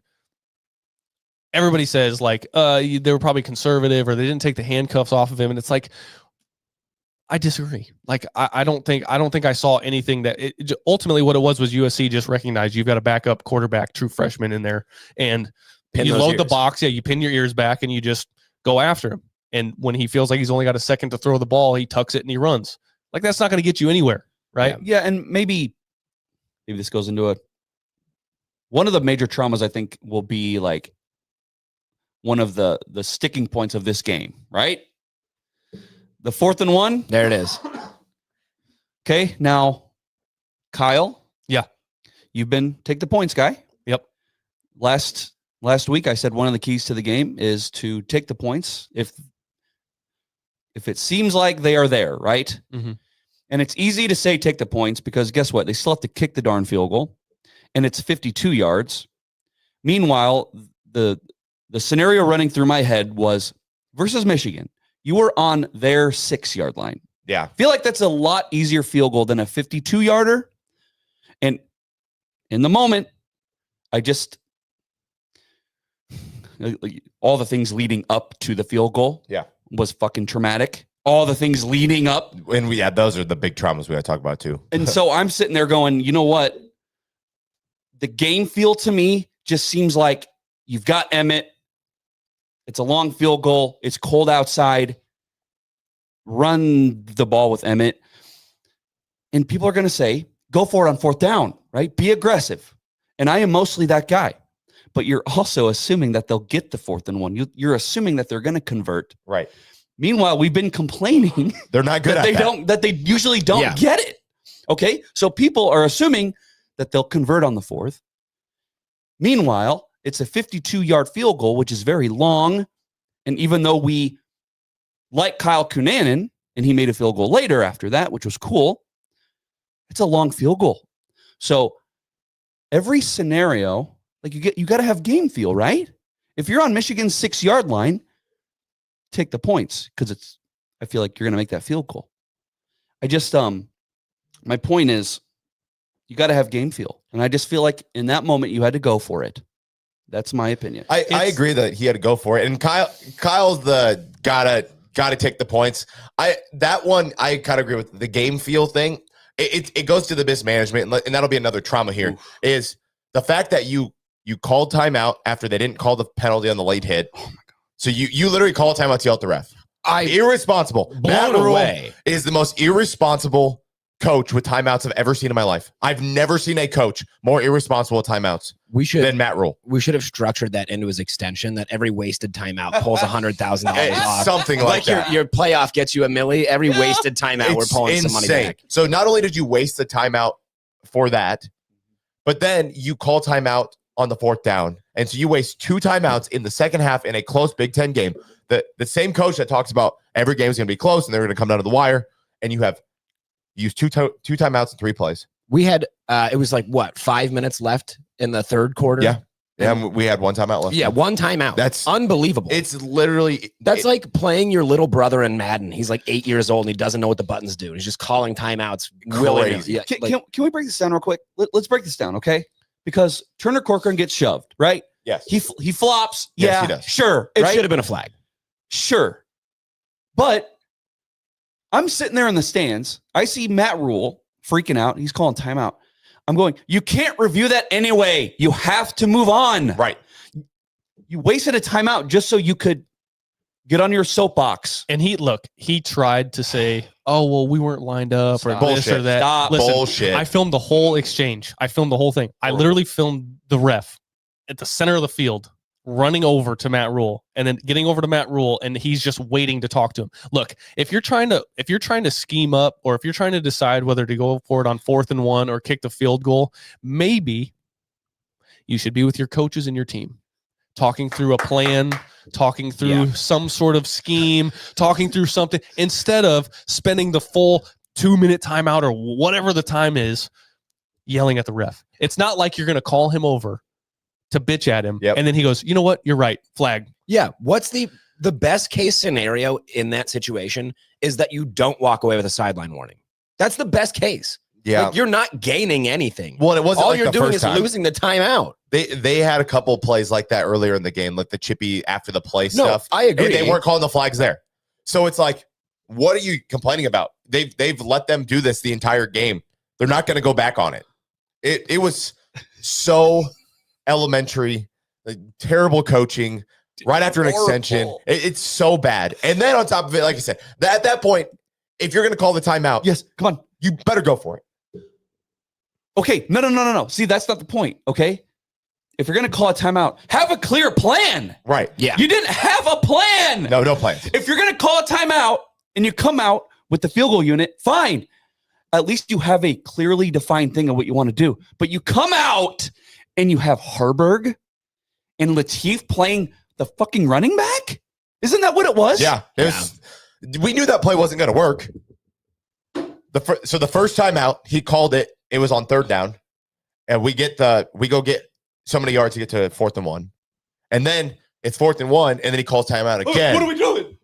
Speaker 6: everybody says like, they were probably conservative or they didn't take the handcuffs off of him. And it's like, I disagree. Like, I don't think I saw anything that ultimately what it was USC just recognized you've got a backup quarterback, true freshman in there, and you load the box. Yeah, you pin your ears back and you just go after him. And when he feels like he's only got a second to throw the ball, he tucks it and he runs. Like that's not going to get you anywhere, right?
Speaker 3: Yeah, and maybe this goes into one of the major traumas I think will be like one of the sticking points of this game, right? The 4th and 1.
Speaker 4: There it is.
Speaker 3: Okay, now Kyle.
Speaker 6: Yeah.
Speaker 3: You've been take the points guy.
Speaker 6: Yep.
Speaker 3: Last week I said one of the keys to the game is to take the points if it seems like they are there, right?
Speaker 6: Mm-hmm.
Speaker 3: And it's easy to say take the points because guess what? They still have to kick the darn field goal, and it's 52 yards. Meanwhile, the scenario running through my head was versus Michigan. You were on their 6-yard line.
Speaker 5: Yeah.
Speaker 3: I feel like that's a lot easier field goal than a 52-yarder. And in the moment, I just all the things leading up to the field goal was fucking traumatic. All the things leading up.
Speaker 5: And those are the big traumas we got to talk about too.
Speaker 3: And so I'm sitting there going, you know what? The game feel to me just seems like you've got Emmett. It's a long field goal. It's cold outside. Run the ball with Emmett. And people are going to say, go for it on 4th down, right? Be aggressive. And I am mostly that guy. But you're also assuming that they'll get the 4th and 1. You're assuming that they're going to convert.
Speaker 5: Right.
Speaker 3: Meanwhile, we've been complaining
Speaker 5: they're not good
Speaker 3: that they usually don't get it. Okay? So people are assuming that they'll convert on the 4th. Meanwhile, it's a 52-yard field goal, which is very long. And even though we like Kyle Cunanan, and he made a field goal later after that, which was cool, it's a long field goal. So every scenario, like you got to have game feel, right? If you're on Michigan's 6-yard line, take the points because I feel like you're going to make that field goal. I just, my point is you got to have game feel. And I just feel like in that moment you had to go for it. That's my opinion.
Speaker 5: I agree that he had to go for it. And Kyle's the gotta take the points. That one I kind of agree with the game feel thing. It goes to the mismanagement, and that'll be another trauma here. Is the fact that you called timeout after they didn't call the penalty on the late hit. Oh my God. So you literally call a timeout to yell at the ref. Irresponsible. Matt Rule is the most irresponsible coach with timeouts I've ever seen in my life. I've never seen a coach more irresponsible with timeouts than Matt Rule.
Speaker 4: We should have structured that into his extension that every wasted timeout pulls $100,000 off.
Speaker 5: Something like that.
Speaker 4: Your playoff gets you $1 million. Every wasted timeout, we're pulling some money back.
Speaker 5: So not only did you waste the timeout for that, but then you call timeout on the 4th down. And so you waste 2 timeouts in the second half in a close Big Ten game. The same coach that talks about every game is going to be close and they're going to come down to the wire, and you have used two timeouts in 3 plays.
Speaker 4: We had it was like what, 5 minutes left in the third quarter.
Speaker 5: Yeah, and we had 1 timeout left.
Speaker 4: Yeah, 1 timeout. That's unbelievable.
Speaker 5: It's literally
Speaker 4: like playing your little brother in Madden. He's like 8 years old and he doesn't know what the buttons do. He's just calling timeouts.
Speaker 5: Crazy.
Speaker 4: Yeah,
Speaker 3: can we break this down real quick? Let's break this down, okay? Because Turner Corcoran gets shoved, right?
Speaker 5: Yes.
Speaker 3: He flops.
Speaker 5: Yes,
Speaker 3: yeah,
Speaker 5: he does.
Speaker 3: Sure.
Speaker 4: It should have been a flag.
Speaker 3: Sure. But I'm sitting there in the stands. I see Matt Rule freaking out. He's calling timeout. I'm going, you can't review that anyway. You have to move on.
Speaker 5: Right.
Speaker 3: You wasted a timeout just so you could Get on your soapbox.
Speaker 6: And he tried to say, oh, well, we weren't lined up or this or that.
Speaker 3: Stop.
Speaker 6: Listen,
Speaker 5: Bullshit.
Speaker 6: I filmed the whole exchange. I filmed the whole thing. I literally filmed the ref at the center of the field running over to Matt Rule and then getting over to Matt Rule, and he's just waiting to talk to him. Look, if you're trying to scheme up, or if you're trying to decide whether to go for it on 4th and 1 or kick the field goal, maybe you should be with your coaches and your team, talking through a plan, talking through some sort of scheme, talking through something, instead of spending the full 2-minute timeout or whatever the time is yelling at the ref. It's not like you're going to call him over to bitch at him.
Speaker 5: Yep.
Speaker 6: And then he goes, you know what? You're right. Flag.
Speaker 4: Yeah. What's the best case scenario in that situation is that you don't walk away with a sideline warning. That's the best case.
Speaker 5: Yeah.
Speaker 4: Like, you're not gaining anything.
Speaker 5: Well, it wasn't
Speaker 4: all
Speaker 5: like
Speaker 4: you're
Speaker 5: the
Speaker 4: doing
Speaker 5: first
Speaker 4: is
Speaker 5: time.
Speaker 4: losing the timeout.
Speaker 5: They had a couple plays like that earlier in the game, like the chippy after the play stuff.
Speaker 4: I agree.
Speaker 5: And they weren't calling the flags there. So it's like, what are you complaining about? They've let them do this the entire game. They're not going to go back on it. It was so elementary, like, terrible coaching right after an extension. It's so bad. And then on top of it, like I said, at that point, if you're going to call the timeout,
Speaker 3: Yes, come on.
Speaker 5: you better go for it.
Speaker 3: Okay, no. See, that's not the point, okay? If you're going to call a timeout, have a clear plan.
Speaker 5: Right.
Speaker 4: Yeah.
Speaker 3: You didn't have a plan.
Speaker 5: No plans.
Speaker 3: If you're going to call a timeout and you come out with the field goal unit, fine. At least you have a clearly defined thing of what you want to do. But you come out and you have Harburg and Latif playing the fucking running back? Isn't that what it was?
Speaker 5: Yeah. We knew that play wasn't going to work. So the first time out, he called it. It was on 3rd down. And we go get so many yards to get to 4th and 1. And then it's 4th and 1. And then he calls timeout again.
Speaker 3: What are we doing?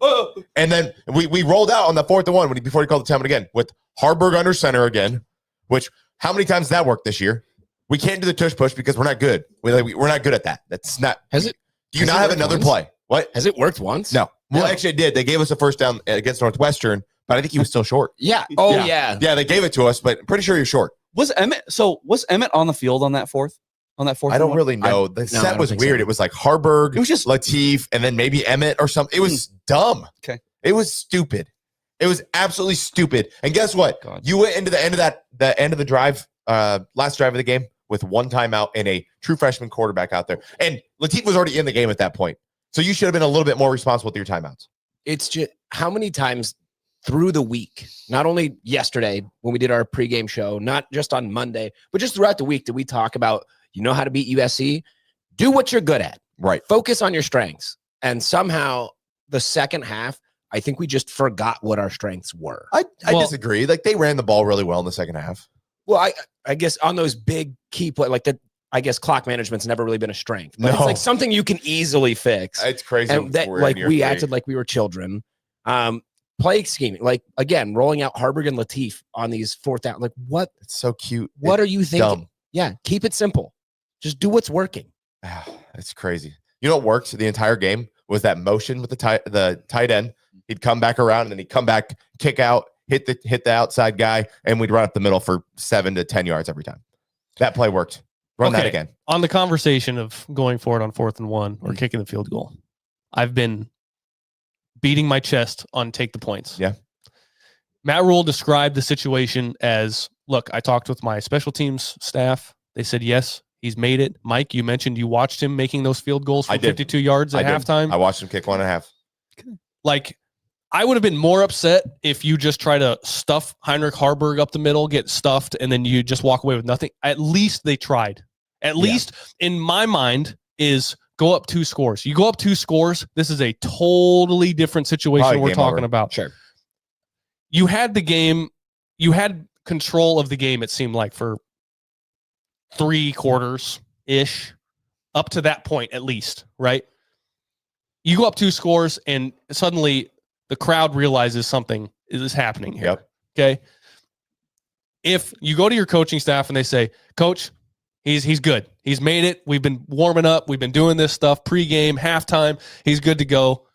Speaker 5: And then we rolled out on the 4th and 1 before he called the timeout again with Harburg under center again, which how many times did that work this year? We can't do the tush push because we're not good. We're not good at that. That's not.
Speaker 4: Has it?
Speaker 5: Do you not have another play? What?
Speaker 4: Has it worked once?
Speaker 5: No. Well,
Speaker 4: No.
Speaker 5: actually, it did. They gave us a first down against Northwestern, but I think he was still short.
Speaker 4: Yeah. Oh, yeah.
Speaker 5: Yeah, they gave it to us, but I'm pretty sure you're short.
Speaker 3: Was Emmett on the field on that fourth?
Speaker 5: I don't really know. The set was weird.
Speaker 4: So.
Speaker 5: It was like Harburg,
Speaker 3: It was just
Speaker 5: Latif, and then maybe Emmett or something. It was dumb.
Speaker 3: Okay.
Speaker 5: It was stupid. It was absolutely stupid. And guess what?
Speaker 3: God.
Speaker 5: You went into the end of the drive, last drive of the game with one timeout and a true freshman quarterback out there. And Latif was already in the game at that point. So you should have been a little bit more responsible with your timeouts.
Speaker 4: It's just how many times through the week, not only yesterday when we did our pregame show, not just on Monday, but just throughout the week, did we talk about, you know how to beat USC? Do what you're good at.
Speaker 5: Right.
Speaker 4: Focus on your strengths. And somehow the second half, I think we just forgot what our strengths were.
Speaker 5: I disagree. Like they ran the ball really well in the second half.
Speaker 4: Well, I guess on those big key play, like that, I guess clock management's never really been a strength. But
Speaker 5: No.
Speaker 4: it's like something you can easily fix.
Speaker 5: It's crazy.
Speaker 4: And that,
Speaker 5: we're
Speaker 4: like
Speaker 5: in year
Speaker 4: we
Speaker 5: 3.
Speaker 4: acted like we were children. Play scheming, like again, rolling out Harburg and Latif on these fourth down. Like what?
Speaker 5: It's so cute.
Speaker 4: What are you thinking?
Speaker 5: Dumb.
Speaker 4: Yeah, keep it simple. Just do what's working.
Speaker 5: It's crazy. You know what worked the entire game was that motion with the tight end. He'd come back around and then he'd come back, kick out, hit the outside guy, and we'd run up the middle for 7 to 10 yards every time. That play worked. Run that again.
Speaker 6: On the conversation of going for it on 4th and 1 or kicking the field goal, I've been beating my chest on take the points.
Speaker 5: Yeah.
Speaker 6: Matt Rule described the situation as, look, I talked with my special teams staff. They said, yes, he's made it. Mike, you mentioned you watched him making those field goals from 52 yards at halftime.
Speaker 5: I watched him kick 1.5.
Speaker 6: Like, I would have been more upset if you just try to stuff Heinrich Harburg up the middle, get stuffed, and then you just walk away with nothing. At least they tried. At least in my mind is go up 2 scores. You go up 2 scores. This is a totally different situation
Speaker 5: Probably
Speaker 6: we're
Speaker 5: game
Speaker 6: talking
Speaker 5: over.
Speaker 6: about.
Speaker 4: Sure.
Speaker 6: You had the game. You had control of the game, it seemed like, for 3 quarters-ish, up to that point at least, right? You go up 2 scores, and suddenly the crowd realizes something is happening here.
Speaker 5: Yep.
Speaker 6: Okay. If you go to your coaching staff and they say, Coach, he's good. He's made it. We've been warming up. We've been doing this stuff pregame, halftime. He's good to go.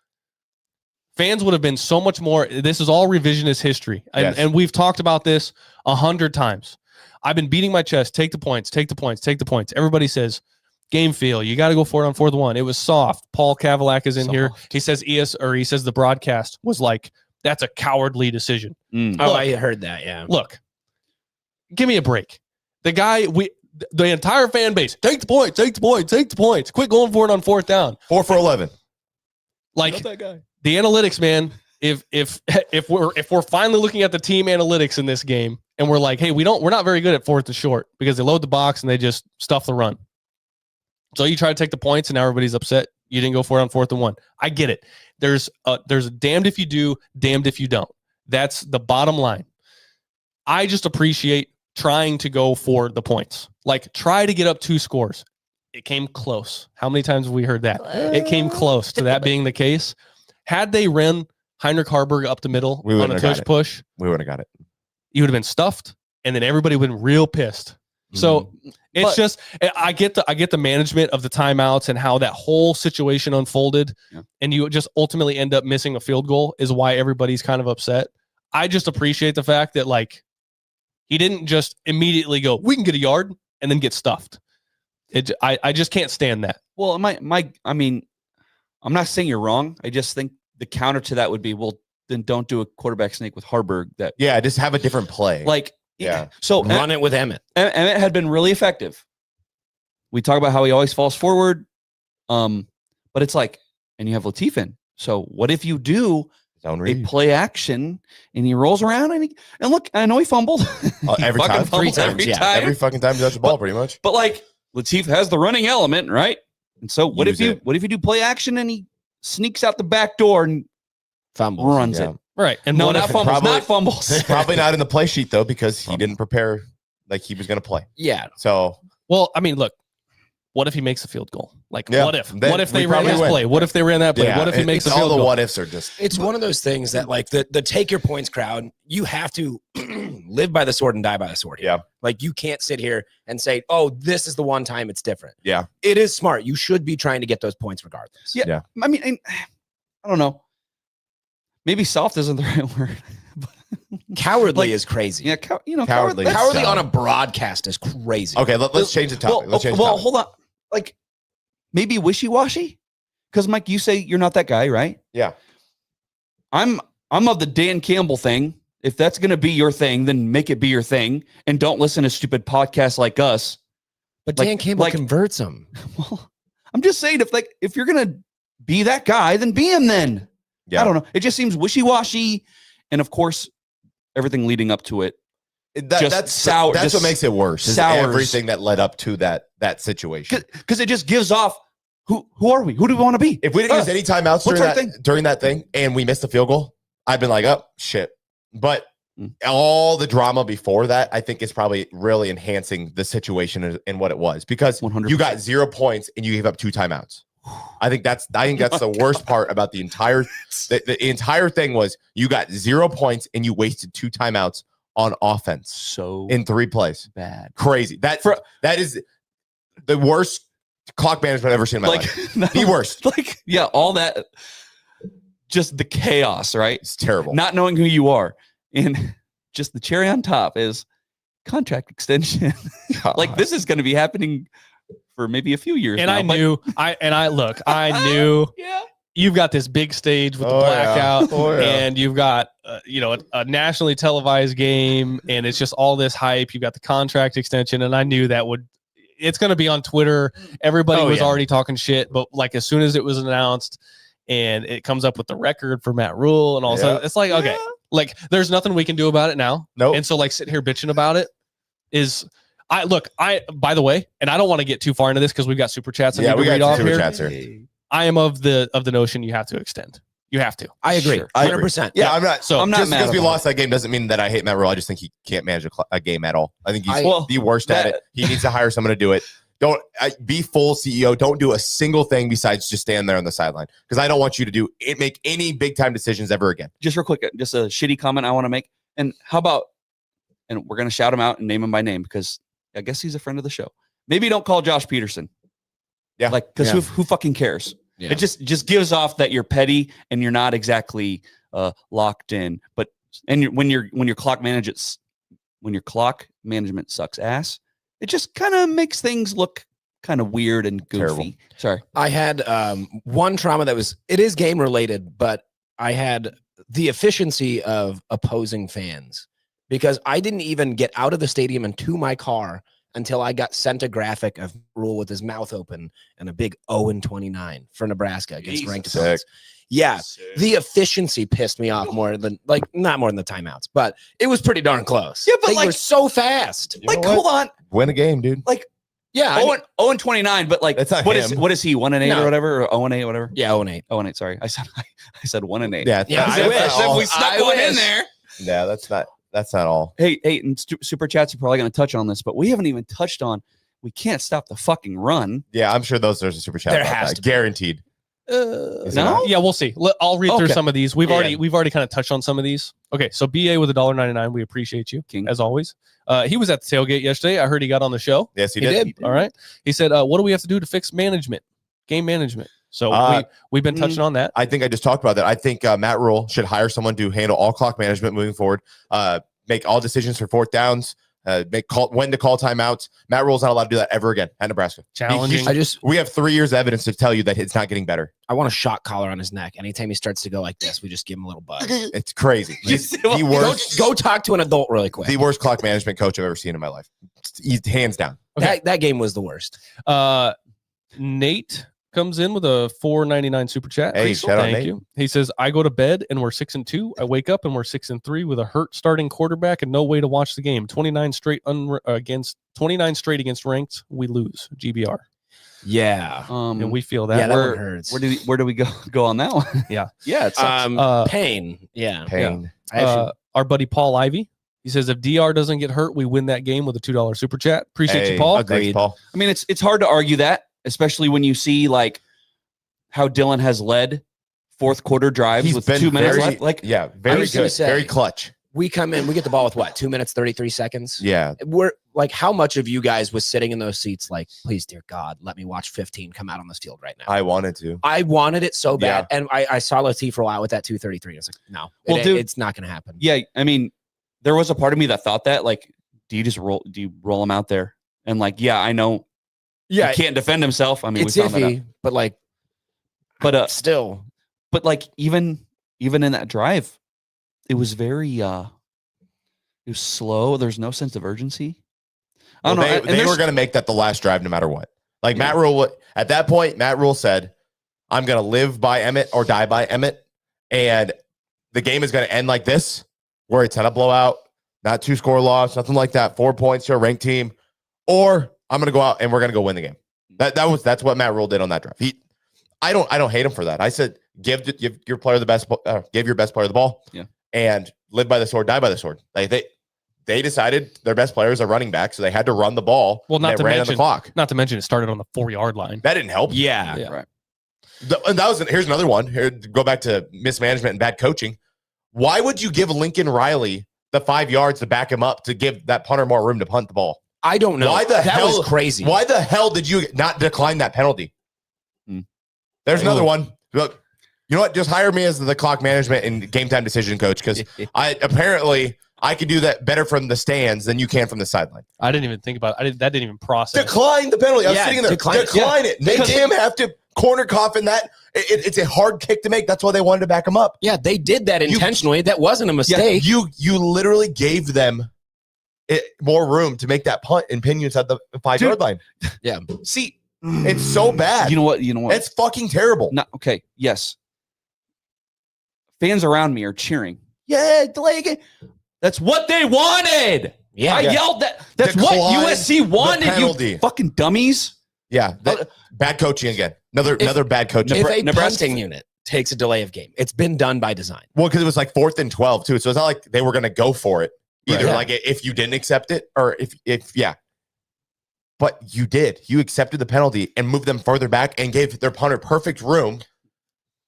Speaker 6: Fans would have been so much more. This is all revisionist history.
Speaker 5: Yes.
Speaker 6: And we've talked about this 100 times. I've been beating my chest. Take the points, take the points, take the points. Everybody says, game feel. You got to go for it on 4th and 1. It was soft. Paul Kavalak is in here. He says he says the broadcast was like, that's a cowardly decision.
Speaker 4: Oh, I heard that. Yeah.
Speaker 6: Look, give me a break. The entire fan base, take the points, take the points, take the points. Quit going for it on 4th down.
Speaker 5: 4 for 11.
Speaker 6: Like
Speaker 3: Not that guy.
Speaker 6: the analytics, man. If we're finally looking at the team analytics in this game, and we're like, hey, we're not very good at 4th and short because they load the box and they just stuff the run. So you try to take the points, and now everybody's upset. You didn't go for it on 4th and 1. I get it. There's a damned if you do, damned if you don't. That's the bottom line. I just appreciate trying to go for the points. Like, try to get up 2 scores. It came close. How many times have we heard that? It came close to that being the case. Had they ran Heinrich Harburg up the middle on a tush push,
Speaker 5: we wouldn't have got it.
Speaker 6: You would have been stuffed, and then everybody would have been real pissed. So it's I get the management of the timeouts and how that whole situation unfolded, and you just ultimately end up missing a field goal is why everybody's kind of upset. I just appreciate the fact that, like, he didn't just immediately go, we can get a yard, and then get stuffed. I just can't stand that.
Speaker 3: Well, I mean, I'm not saying you're wrong. I just think the counter to that would be, well, then don't do a quarterback sneak with Harburg.
Speaker 5: Just have a different play.
Speaker 3: Like,
Speaker 5: yeah.
Speaker 3: So
Speaker 4: Run it with Emmett.
Speaker 3: Emmett had been really effective. We talk about how he always falls forward. But it's like, and you have Latifin. So what if you do a play action and he rolls around and look, I know he fumbled
Speaker 5: every time,
Speaker 4: 3 times.
Speaker 5: Every fucking time he touches the ball, pretty much.
Speaker 3: But like, Latif has the running element, right? And so what if you do play action and he sneaks out the back door and runs it?
Speaker 6: Right. And
Speaker 3: no, not fumbles. Not fumbles.
Speaker 5: Probably not in the play sheet though, because he didn't prepare like he was going to play.
Speaker 4: Yeah.
Speaker 5: So,
Speaker 6: well, I mean, look, what if he makes a field goal? Like, what if they ran this
Speaker 5: win.
Speaker 6: play? What if they ran that play?
Speaker 5: Yeah,
Speaker 6: what if he makes a
Speaker 5: all
Speaker 6: field
Speaker 5: the
Speaker 6: goal?
Speaker 5: what ifs are just.
Speaker 4: It's one of those things that, like, the take your points crowd, you have to live by the sword and die by the sword here.
Speaker 5: Yeah.
Speaker 4: Like, you can't sit here and say, oh, this is the one time it's different.
Speaker 5: Yeah.
Speaker 4: It is smart. You should be trying to get those points regardless.
Speaker 3: Yeah. I mean, I don't know. Maybe soft isn't the right word.
Speaker 4: Cowardly is crazy.
Speaker 3: Yeah,
Speaker 5: cowardly.
Speaker 4: Cowardly on a broadcast is crazy.
Speaker 5: Okay, let's change the topic.
Speaker 3: Hold on. Like, maybe wishy-washy? Because, Mike, you say you're not that guy, right?
Speaker 5: Yeah.
Speaker 3: I'm of the Dan Campbell thing. If that's going to be your thing, then make it be your thing. And don't listen to stupid podcasts like us.
Speaker 4: But Dan Campbell converts them.
Speaker 3: Well, I'm just saying, if you're going to be that guy, then be him then. Yeah. I don't know. It just seems wishy-washy. And, of course, everything leading up to it.
Speaker 5: That's what makes it worse. Is everything that led up to that situation.
Speaker 3: Because it just gives off who are we? Who do we want to be?
Speaker 5: If we didn't use any timeouts during that thing and we missed a field goal, I've been like, oh shit. But all the drama before that, I think, is probably really enhancing the situation and what it was, because 100%. You got 0 points and you gave up 2 timeouts. I think that's the worst part about the entire thing was you got 0 points and you wasted 2 timeouts on offense.
Speaker 3: So
Speaker 5: in 3 plays.
Speaker 3: Bad.
Speaker 5: Crazy. That is the worst clock management I've ever seen in my life. The worst.
Speaker 3: All that, just the chaos, right?
Speaker 5: It's terrible.
Speaker 3: Not knowing who you are. And just the cherry on top is contract extension. Like, this is going to be happening for maybe a few years.
Speaker 6: And
Speaker 3: now,
Speaker 6: I knew you've got this big stage with the blackout, and you've got a nationally televised game, and it's just all this hype. You've got the contract extension, and I knew it's going to be on Twitter. Everybody was already talking shit, but like, as soon as it was announced and it comes up with the record for Matt Rule and all that, it's like, okay, like, there's nothing we can do about it now.
Speaker 5: Nope.
Speaker 6: And so, like, sitting here bitching about it is. By the way, and I don't want to get too far into this because we've got super chats.
Speaker 5: We got super chats here.
Speaker 6: I am of the notion you have to extend. You have to.
Speaker 4: I agree.
Speaker 3: Sure.
Speaker 4: 100%.
Speaker 5: Yeah, I'm not.
Speaker 3: So I'm not
Speaker 5: just
Speaker 3: mad
Speaker 5: because we
Speaker 3: about
Speaker 5: lost that game doesn't mean that I hate Matt Rule. I just think he can't manage a game at all. I think he's the worst at it. He needs to hire someone to do it. Don't be full CEO. Don't do a single thing besides just stand there on the sideline, because I don't want you to make any big time decisions ever again.
Speaker 3: Just real quick, just a shitty comment I want to make. And how about, and we're going to shout him out and name him by name because I guess he's a friend of the show. Maybe don't call Josh Peterson.
Speaker 5: Yeah.
Speaker 3: Like, because who fucking cares?
Speaker 4: Yeah.
Speaker 3: It just gives off that you're petty and you're not exactly locked in. But when your clock management sucks ass, it just kind of makes things look kind of weird and goofy.
Speaker 5: Terrible.
Speaker 3: Sorry.
Speaker 4: I had one trauma it is game related, but I had the efficiency of opposing fans because I didn't even get out of the stadium and to my car until I got sent a graphic of Rule with his mouth open and a big 0-29 for Nebraska against ranked
Speaker 5: Sick.
Speaker 4: opponents. Yeah, the efficiency pissed me off more than not more than the timeouts, but it was pretty darn close.
Speaker 3: Yeah, but
Speaker 4: they
Speaker 3: like-
Speaker 4: were so fast.
Speaker 5: You know what?
Speaker 3: Hold on.
Speaker 5: Win a game, dude.
Speaker 4: Yeah, I mean,
Speaker 3: 0-29, but like,
Speaker 5: It's not
Speaker 3: what is
Speaker 5: him.
Speaker 3: what is he? 1-8
Speaker 4: No.
Speaker 3: or whatever, or 0-8, whatever.
Speaker 4: yeah, 0-8.
Speaker 3: 0-8. Sorry, I said 1-8.
Speaker 5: Yeah,
Speaker 4: Yeah,
Speaker 5: that's,
Speaker 4: I
Speaker 5: that's
Speaker 4: wish.
Speaker 5: not all.
Speaker 3: we snuck
Speaker 4: I
Speaker 3: one in
Speaker 4: wish.
Speaker 3: there.
Speaker 5: Yeah, that's not all.
Speaker 3: Hey, and super chats are probably going to touch on this, but we haven't even touched on. We can't stop the fucking run.
Speaker 5: Yeah, I'm sure there's a super chat.
Speaker 4: There
Speaker 5: about
Speaker 4: has
Speaker 5: that.
Speaker 4: to be.
Speaker 5: Guaranteed. Is it
Speaker 3: No?
Speaker 5: not?
Speaker 6: Yeah, we'll see. I'll read through
Speaker 3: Okay.
Speaker 6: some of these. We've
Speaker 5: Yeah.
Speaker 6: already kind of touched on some of these. Okay, so BA with $1.99. We appreciate you,
Speaker 3: King.
Speaker 6: as always. He was at the tailgate yesterday. I heard he got on the show.
Speaker 5: Yes, he
Speaker 4: He
Speaker 5: did.
Speaker 4: did.
Speaker 6: All right. He said, "What do we have to do to fix management, game management?" So we've been touching on that.
Speaker 5: I think I just talked about that. I think Matt Rule should hire someone to handle all clock management moving forward. Make all decisions for fourth downs. When to call timeouts. Matt Rule's not allowed to do that ever again at Nebraska.
Speaker 6: Challenging.
Speaker 5: We have 3 years of evidence to tell you that it's not getting better.
Speaker 4: I want a shock collar on his neck. Anytime he starts to go like this, we just give him a little buzz.
Speaker 5: It's crazy. He's the
Speaker 4: Go,
Speaker 5: worst,
Speaker 4: go talk to an adult really quick.
Speaker 5: the worst clock management coach I've ever seen in my life. He's hands down.
Speaker 6: Okay.
Speaker 4: That game was the worst.
Speaker 6: Nate comes in with a $4.99 super chat.
Speaker 5: Hey, shout out
Speaker 6: Thank
Speaker 5: Nate.
Speaker 6: you. He says, "I go to bed and we're 6-2. I wake up and we're 6-3 with a hurt starting quarterback and no way to watch the game. 29 straight against ranked. We lose. GBR,
Speaker 4: Yeah.
Speaker 6: and we feel that.
Speaker 4: Yeah, that
Speaker 3: where-
Speaker 4: one hurts.
Speaker 3: Where do we go on that one?
Speaker 6: Yeah.
Speaker 3: Yeah, it sucks.
Speaker 4: Pain. Yeah.
Speaker 5: Pain.
Speaker 4: I actually,
Speaker 6: Our buddy Paul Ivy. He says, "If DR doesn't get hurt, we win that game with a $2 super chat." Appreciate
Speaker 5: Hey,
Speaker 6: you, Paul.
Speaker 5: thanks,
Speaker 4: Agreed.
Speaker 5: Paul.
Speaker 3: I mean, it's hard to argue that, especially when you see like how Dylan has led fourth quarter drives
Speaker 5: He's
Speaker 3: with
Speaker 5: been
Speaker 3: 2 minutes
Speaker 5: very,
Speaker 3: left. Like,
Speaker 5: yeah, very
Speaker 4: was gonna
Speaker 5: good.
Speaker 4: say-
Speaker 5: Very clutch.
Speaker 4: we come in, we get the ball with what? 2 minutes, 33 seconds.
Speaker 5: Yeah.
Speaker 4: We're like, how much of you guys was sitting in those seats like, please, dear God, let me watch 15 come out on this field right now?
Speaker 5: I wanted to.
Speaker 4: I wanted it so bad. And I saw Latif roll out with that 233. I was like, no,
Speaker 3: Well, dude-
Speaker 4: it's not going to happen.
Speaker 3: yeah, I mean, there was a part of me that thought that, like, do you roll him out there? And like, yeah, I know he can't defend himself. I mean,
Speaker 4: it's
Speaker 3: we found that out.
Speaker 4: iffy, but like,
Speaker 3: But
Speaker 4: still,
Speaker 3: but like even in that drive, it was very it was slow. There's no sense of urgency. I don't know. and
Speaker 5: They
Speaker 3: there's-
Speaker 5: were going to make that the last drive no matter what. Like
Speaker 3: Yeah.
Speaker 5: Matt Rule, at that point, Matt Rule said, I'm going to live by Emmett or die by Emmett. And the game is going to end like this, where it's not a blowout, not 2-score loss, nothing like that. 4 points to a ranked team. Or I'm going to go out and we're going to go win the game. That's what Matt Rule did on that drive. I don't hate him for that. I said, give your player the best, give your best player the ball,
Speaker 3: Yeah.
Speaker 5: and live by the sword, die by the sword. Like they decided their best player is a running back, so they had to run the ball.
Speaker 6: Well,
Speaker 5: and
Speaker 6: not
Speaker 5: they
Speaker 6: to
Speaker 5: ran on
Speaker 6: mention-
Speaker 5: the clock.
Speaker 6: Not to mention, it started on the 4-yard line.
Speaker 5: That didn't help.
Speaker 4: yeah.
Speaker 6: Yeah.
Speaker 3: Right.
Speaker 5: And here's another one. Here, go back to mismanagement and bad coaching. Why would you give Lincoln Riley the 5 yards to back him up to give that punter more room to punt the ball?
Speaker 4: I don't know.
Speaker 5: Why the
Speaker 4: that
Speaker 5: hell-
Speaker 4: was crazy.
Speaker 5: Why the hell did you not decline that penalty?
Speaker 3: Hmm.
Speaker 5: There's another one. Look, you know what? Just hire me as the clock management and game time decision coach, because I can do that better from the stands than you can from the sideline.
Speaker 6: I didn't even think about it. That didn't even process.
Speaker 5: Decline the penalty. I was
Speaker 4: Yeah,
Speaker 5: sitting there.
Speaker 4: decline
Speaker 5: Decline
Speaker 4: it.
Speaker 5: it. Make him have to corner coffin that. It's a hard kick to make. That's why they wanted to back him up.
Speaker 4: Yeah, they did that intentionally. That wasn't a mistake.
Speaker 5: You literally gave them more room to make that punt and pin you inside the 5-yard line.
Speaker 4: Yeah.
Speaker 5: See, it's so bad.
Speaker 3: You know what? You know what?
Speaker 5: It's fucking terrible.
Speaker 3: Not okay. Yes. Fans around me are cheering. Yeah, delay again. That's what they wanted.
Speaker 4: Yeah.
Speaker 3: I yelled that. That's what
Speaker 5: Decline
Speaker 3: USC
Speaker 5: the
Speaker 3: wanted.
Speaker 5: penalty.
Speaker 3: You fucking dummies.
Speaker 5: Yeah, bad coaching again. Another bad coaching.
Speaker 4: If a
Speaker 3: Nebraska-
Speaker 4: punting unit takes a delay of game, it's been done by design.
Speaker 5: Well, because it was like 4th and 12 too, so it's not like they were going to go for it either.
Speaker 4: Right.
Speaker 5: Like if you didn't accept it, or if yeah, but you did. You accepted the penalty and moved them further back and gave their punter perfect room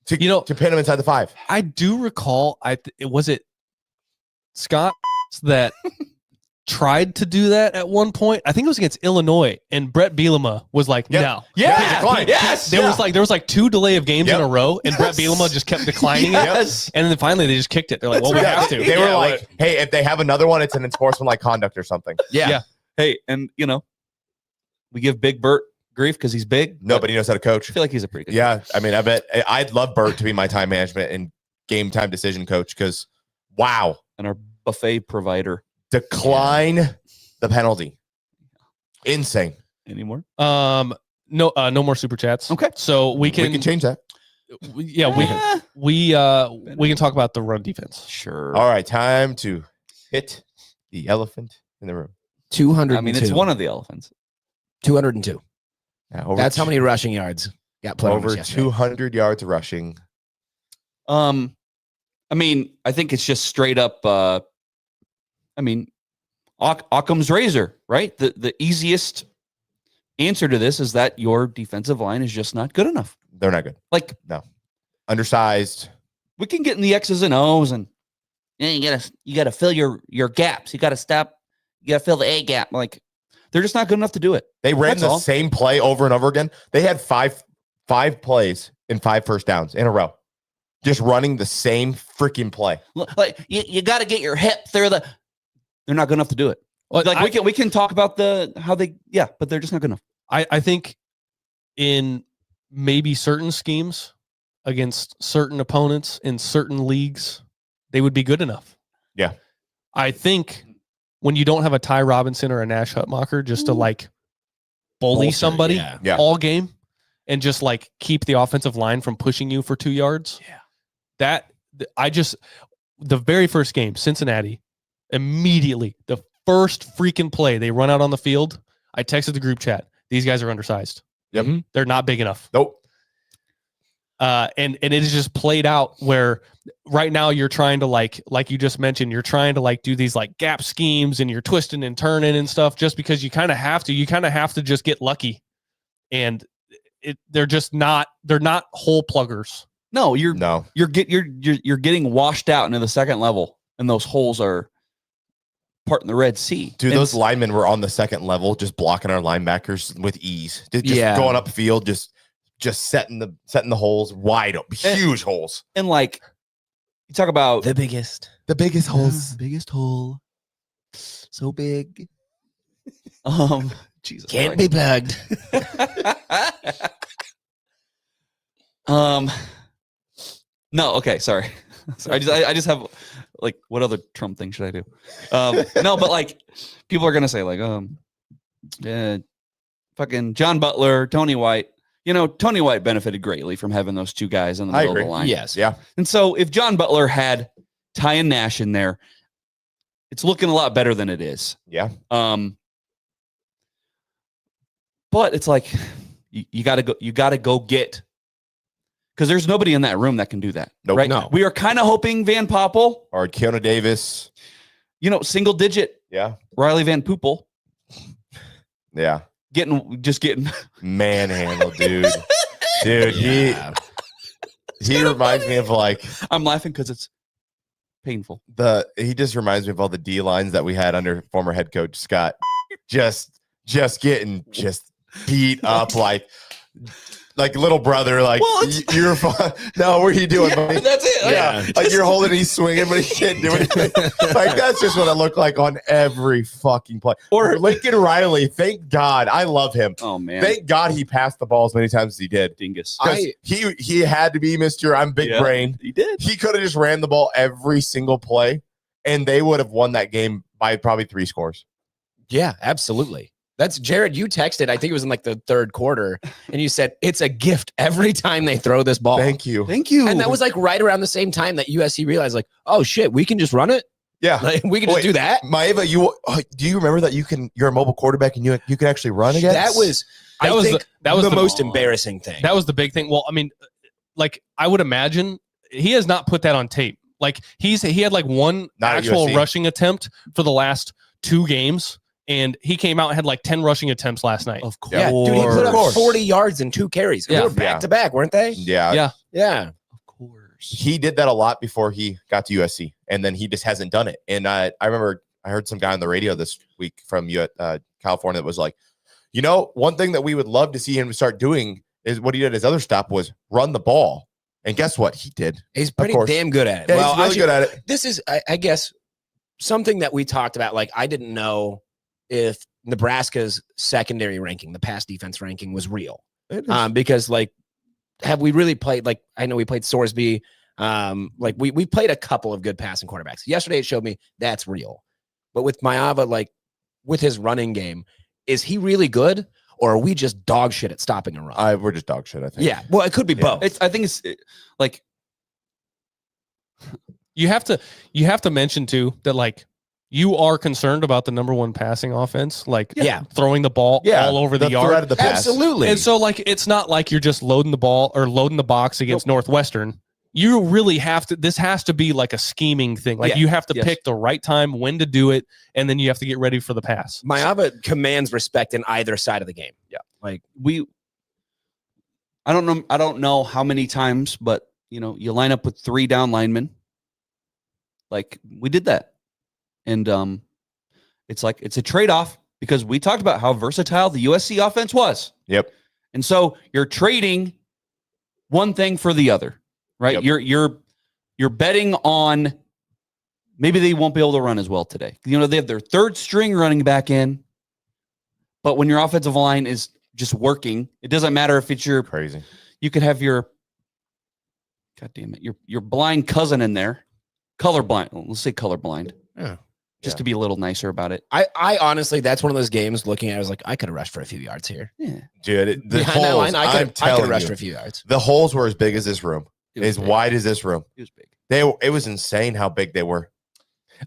Speaker 5: to to pin them inside the 5.
Speaker 6: I do recall. Was it Scott that tried to do that at one point? I think it was against Illinois, and Brett Bielema was like,
Speaker 5: Yep.
Speaker 6: "No."
Speaker 5: Yeah, decline. Yes,
Speaker 6: There was like 2 delay of games
Speaker 5: Yep.
Speaker 6: in a row, and Brett Bielema just kept declining
Speaker 3: Yes.
Speaker 6: it. And then finally they just kicked it. They're like, "Well, we
Speaker 5: Yeah,
Speaker 6: have to."
Speaker 5: They were like, hey, if they have another one, it's an enforcement like conduct or something.
Speaker 4: Yeah.
Speaker 6: Yeah.
Speaker 3: Hey, and you know, we give Big Bert grief because he's big.
Speaker 5: Nobody knows how to coach.
Speaker 3: I feel like he's a pretty good.
Speaker 5: Yeah, I mean, I bet I'd love Bert to be my time management and game time decision coach because, wow,
Speaker 3: And our buffet provider.
Speaker 5: decline the penalty. Insane.
Speaker 3: Anymore?
Speaker 6: No more super chats.
Speaker 3: Okay.
Speaker 6: So we can
Speaker 5: change that.
Speaker 6: yeah, we can talk about the run defense.
Speaker 3: Sure.
Speaker 5: All right, time to hit the elephant in the room.
Speaker 4: 202.
Speaker 3: I mean, it's one of the elephants.
Speaker 4: 202.
Speaker 5: Yeah, over
Speaker 4: That's how
Speaker 5: two-
Speaker 4: many rushing yards got put on us
Speaker 5: over
Speaker 4: yesterday.
Speaker 5: 200 yards rushing.
Speaker 3: I mean, I think it's just straight up. Occam's razor, right? The easiest answer to this is that your defensive line is just not good enough.
Speaker 5: They're not good.
Speaker 3: Like
Speaker 5: Undersized.
Speaker 3: we can get in the X's and O's, and you gotta fill your gaps. You gotta stop. You gotta fill the A gap. Like they're just not good enough to do it.
Speaker 5: They ran
Speaker 3: That's
Speaker 5: the
Speaker 3: all.
Speaker 5: same play over and over again. They had five plays and 5 first downs in a row. Just running the same freaking play.
Speaker 3: Like you got to get your hip through the. They're not good enough to do it.
Speaker 6: Well,
Speaker 3: Like we can talk about how they but they're just not good enough.
Speaker 6: I think in maybe certain schemes against certain opponents in certain leagues, they would be good enough.
Speaker 5: Yeah.
Speaker 6: I think when you don't have a Ty Robinson or a Nash Hutmacher just to like bully
Speaker 4: Bolster,
Speaker 6: somebody
Speaker 5: Yeah.
Speaker 6: all game and just like keep the offensive line from pushing you for 2 yards.
Speaker 3: Yeah.
Speaker 6: The very first game, Cincinnati, immediately, the first freaking play, they run out on the field. I texted the group chat. These guys are undersized.
Speaker 5: Yep.
Speaker 6: They're not big enough.
Speaker 5: Nope.
Speaker 6: And it is just played out where right now you're trying to like you just mentioned, you're trying to like do these like gap schemes and you're twisting and turning and stuff just because you kind of have to just get lucky. And they're not hole pluggers.
Speaker 3: No,
Speaker 5: No.
Speaker 3: you're getting washed out into the second level, and those holes are part in the Red Sea.
Speaker 5: Dude,
Speaker 3: And
Speaker 5: those linemen were on the second level, just blocking our linebackers with ease. Just going upfield, just setting the holes wide open, huge holes.
Speaker 3: and like you talk about
Speaker 4: The biggest.
Speaker 5: The biggest
Speaker 3: biggest hole, so big. Jesus,
Speaker 4: Can't be plugged.
Speaker 3: No, okay, sorry. I just have like, what other Trump thing should I do? No, but like people are gonna say like, fucking John Butler, Tony White. Tony White benefited greatly from having those two guys in the middle of the line.
Speaker 4: Yes.
Speaker 5: Yeah.
Speaker 3: And so if John Butler had Ty and Nash in there, it's looking a lot better than it is.
Speaker 5: Yeah.
Speaker 3: But it's like you gotta go get, because there's nobody in that room that can do that.
Speaker 5: Nope.
Speaker 3: Right?
Speaker 4: No.
Speaker 3: We are kind of hoping Van Poppel,
Speaker 5: Or Keanu Davis.
Speaker 3: single digit
Speaker 5: Yeah.
Speaker 3: Riley Van Poppel
Speaker 5: Yeah.
Speaker 3: getting
Speaker 5: Manhandled, dude. Dude, he reminds me of like
Speaker 3: I'm laughing because it's painful.
Speaker 5: he just reminds me of all the D lines that we had under former head coach Scott. Just getting beat up like little brother, like
Speaker 3: Well,
Speaker 5: you're fine. No, what are you doing, buddy?
Speaker 3: That's it.
Speaker 5: Yeah, like you're holding, he's swinging, but he can't do anything. Like that's just what it looked like on every fucking play. Or Lincoln Riley, thank God, I love him.
Speaker 3: Oh man,
Speaker 5: Thank God he passed the ball as many times as he did.
Speaker 3: dingus.
Speaker 5: 'Cause he had to be Mr. I'm big
Speaker 3: Yeah,
Speaker 5: brain.
Speaker 3: He did.
Speaker 5: He could have just ran the ball every single play, and they would have won that game by probably 3 scores.
Speaker 4: Yeah, absolutely. That's Jared. You texted, I think it was in like the third quarter, and you said it's a gift every time they throw this ball.
Speaker 5: Thank you.
Speaker 3: Thank you.
Speaker 4: And that was like right around the same time that USC realized, like, oh shit, we can just run it.
Speaker 5: Yeah.
Speaker 4: Like, we can just
Speaker 5: Wait,
Speaker 4: do that.
Speaker 5: Maeva, do you remember that you're a mobile quarterback and you can actually run again?
Speaker 4: That was the most embarrassing thing.
Speaker 6: That was the big thing. Well, I mean, like I would imagine he has not put that on tape. Like he had like one
Speaker 5: Not at
Speaker 6: actual
Speaker 5: USC.
Speaker 6: rushing attempt for the last 2 games, and he came out and had like 10 rushing attempts last night.
Speaker 3: of course.
Speaker 4: yeah, dude, he put
Speaker 5: Of
Speaker 4: up
Speaker 5: course.
Speaker 4: 40 yards and 2 carries. And
Speaker 6: Yeah.
Speaker 4: they were back to back, weren't they?
Speaker 5: Yeah.
Speaker 6: Yeah.
Speaker 4: Yeah.
Speaker 3: Of course.
Speaker 5: He did that a lot before he got to USC, and then he just hasn't done it. And I remember I heard some guy on the radio this week from California that was like, one thing that we would love to see him start doing is what he did at his other stop was run the ball. And guess what? He did.
Speaker 4: He's pretty
Speaker 5: course.
Speaker 4: damn good at it.
Speaker 5: Yeah,
Speaker 4: well,
Speaker 5: he's really
Speaker 4: actually,
Speaker 5: good at it.
Speaker 4: this is, I guess, something that we talked about. Like, I didn't know if Nebraska's secondary ranking, the pass defense ranking, was real.
Speaker 5: It is.
Speaker 4: Because like, have we really played? Like, I know we played Sorsby. Like we played a couple of good passing quarterbacks. Yesterday it showed me that's real. But with Maava, like with his running game, is he really good, or are we just dog shit at stopping a run?
Speaker 5: We're just dog shit, I think.
Speaker 4: Yeah. Well, it could be both.
Speaker 3: I think it's like
Speaker 6: You have to mention too that like you are concerned about the number one passing offense, like throwing the ball all over the yard.
Speaker 5: threat of the pass.
Speaker 4: Absolutely.
Speaker 6: And so like it's not like you're just loading the ball or loading the box against Northwestern. You really have to. This has to be like a scheming thing. Like you have to pick the right time when to do it, and then you have to get ready for the pass.
Speaker 4: Maava commands respect in either side of the game.
Speaker 3: Yeah, like I don't know how many times, but you line up with 3 down linemen. Like we did that. And it's like it's a trade-off because we talked about how versatile the USC offense was.
Speaker 5: Yep.
Speaker 3: And so you're trading one thing for the other, right?
Speaker 5: Yep.
Speaker 3: You're betting on maybe they won't be able to run as well today. They have their 3rd string running back in, but when your offensive line is just working, it doesn't matter if it's
Speaker 5: crazy. You
Speaker 3: could have your God damn it, your blind cousin in there, colorblind. Let's say colorblind.
Speaker 4: Yeah.
Speaker 3: Just to be a little nicer about it.
Speaker 4: I honestly, that's one of those games looking at it, I was like, I could have rushed for a few yards here.
Speaker 3: Yeah.
Speaker 5: Dude, the
Speaker 4: Behind that
Speaker 5: holes,
Speaker 4: line, I could have rushed for a few yards.
Speaker 5: The holes were as big as this room. As
Speaker 3: big.
Speaker 5: wide as this room.
Speaker 3: It was big.
Speaker 5: It was insane how big they were.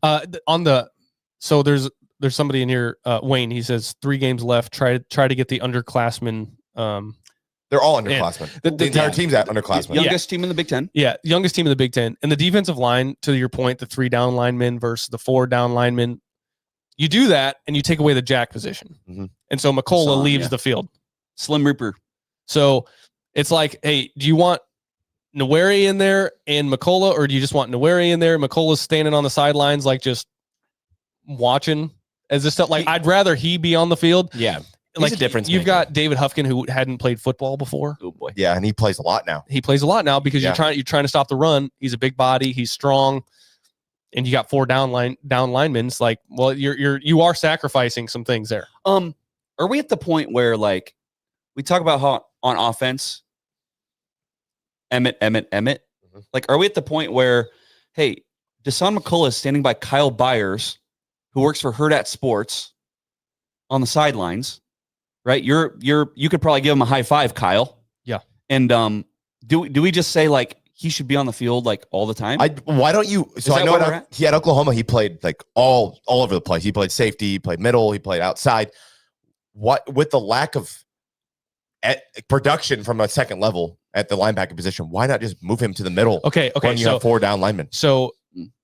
Speaker 6: So there's somebody in here, Wayne. He says 3 games left. Try to get the underclassmen.
Speaker 5: They're all underclassmen. The entire team's at underclassmen.
Speaker 3: Youngest team in the Big Ten.
Speaker 6: Yeah, youngest team in the Big Ten. And the defensive line, to your point, the 3 down linemen versus the 4 down linemen. You do that, and you take away the jack position.
Speaker 5: Mm-hmm.
Speaker 6: And so McCullough leaves the field.
Speaker 3: Slim Reaper.
Speaker 6: So it's like, hey, do you want Nweri in there and McCullough, or do you just want Nweri in there? McCullough's standing on the sidelines, like just watching as this stuff. Like, I'd rather he be on the field.
Speaker 4: Yeah.
Speaker 6: Like,
Speaker 4: a difference
Speaker 6: you've
Speaker 4: maker.
Speaker 6: got David Huffkin, who hadn't played football before.
Speaker 3: Oh boy.
Speaker 5: Yeah, and he plays a lot now.
Speaker 6: He plays a lot now because you're trying to stop the run. He's a big body. He's strong. And you got 4 down linemen. It's like, well, you are sacrificing some things there.
Speaker 3: Are we at the point where like we talk about how on offense, Emmett? Mm-hmm. Like, are we at the point where, hey, Deshaun McCullough is standing by Kyle Byers, who works for Hurrdat Sports, on the sidelines, right? You could probably give him a high five, Kyle.
Speaker 6: Yeah.
Speaker 3: And do we just say like he should be on the field like all the time?
Speaker 5: Why don't you? So I know he had Oklahoma. He played like all over the place. He played safety. He played middle. He played outside. What with the lack of production from a second level at the linebacker position? Why not just move him to the middle?
Speaker 6: Okay.
Speaker 5: When you have 4 down linemen.
Speaker 6: So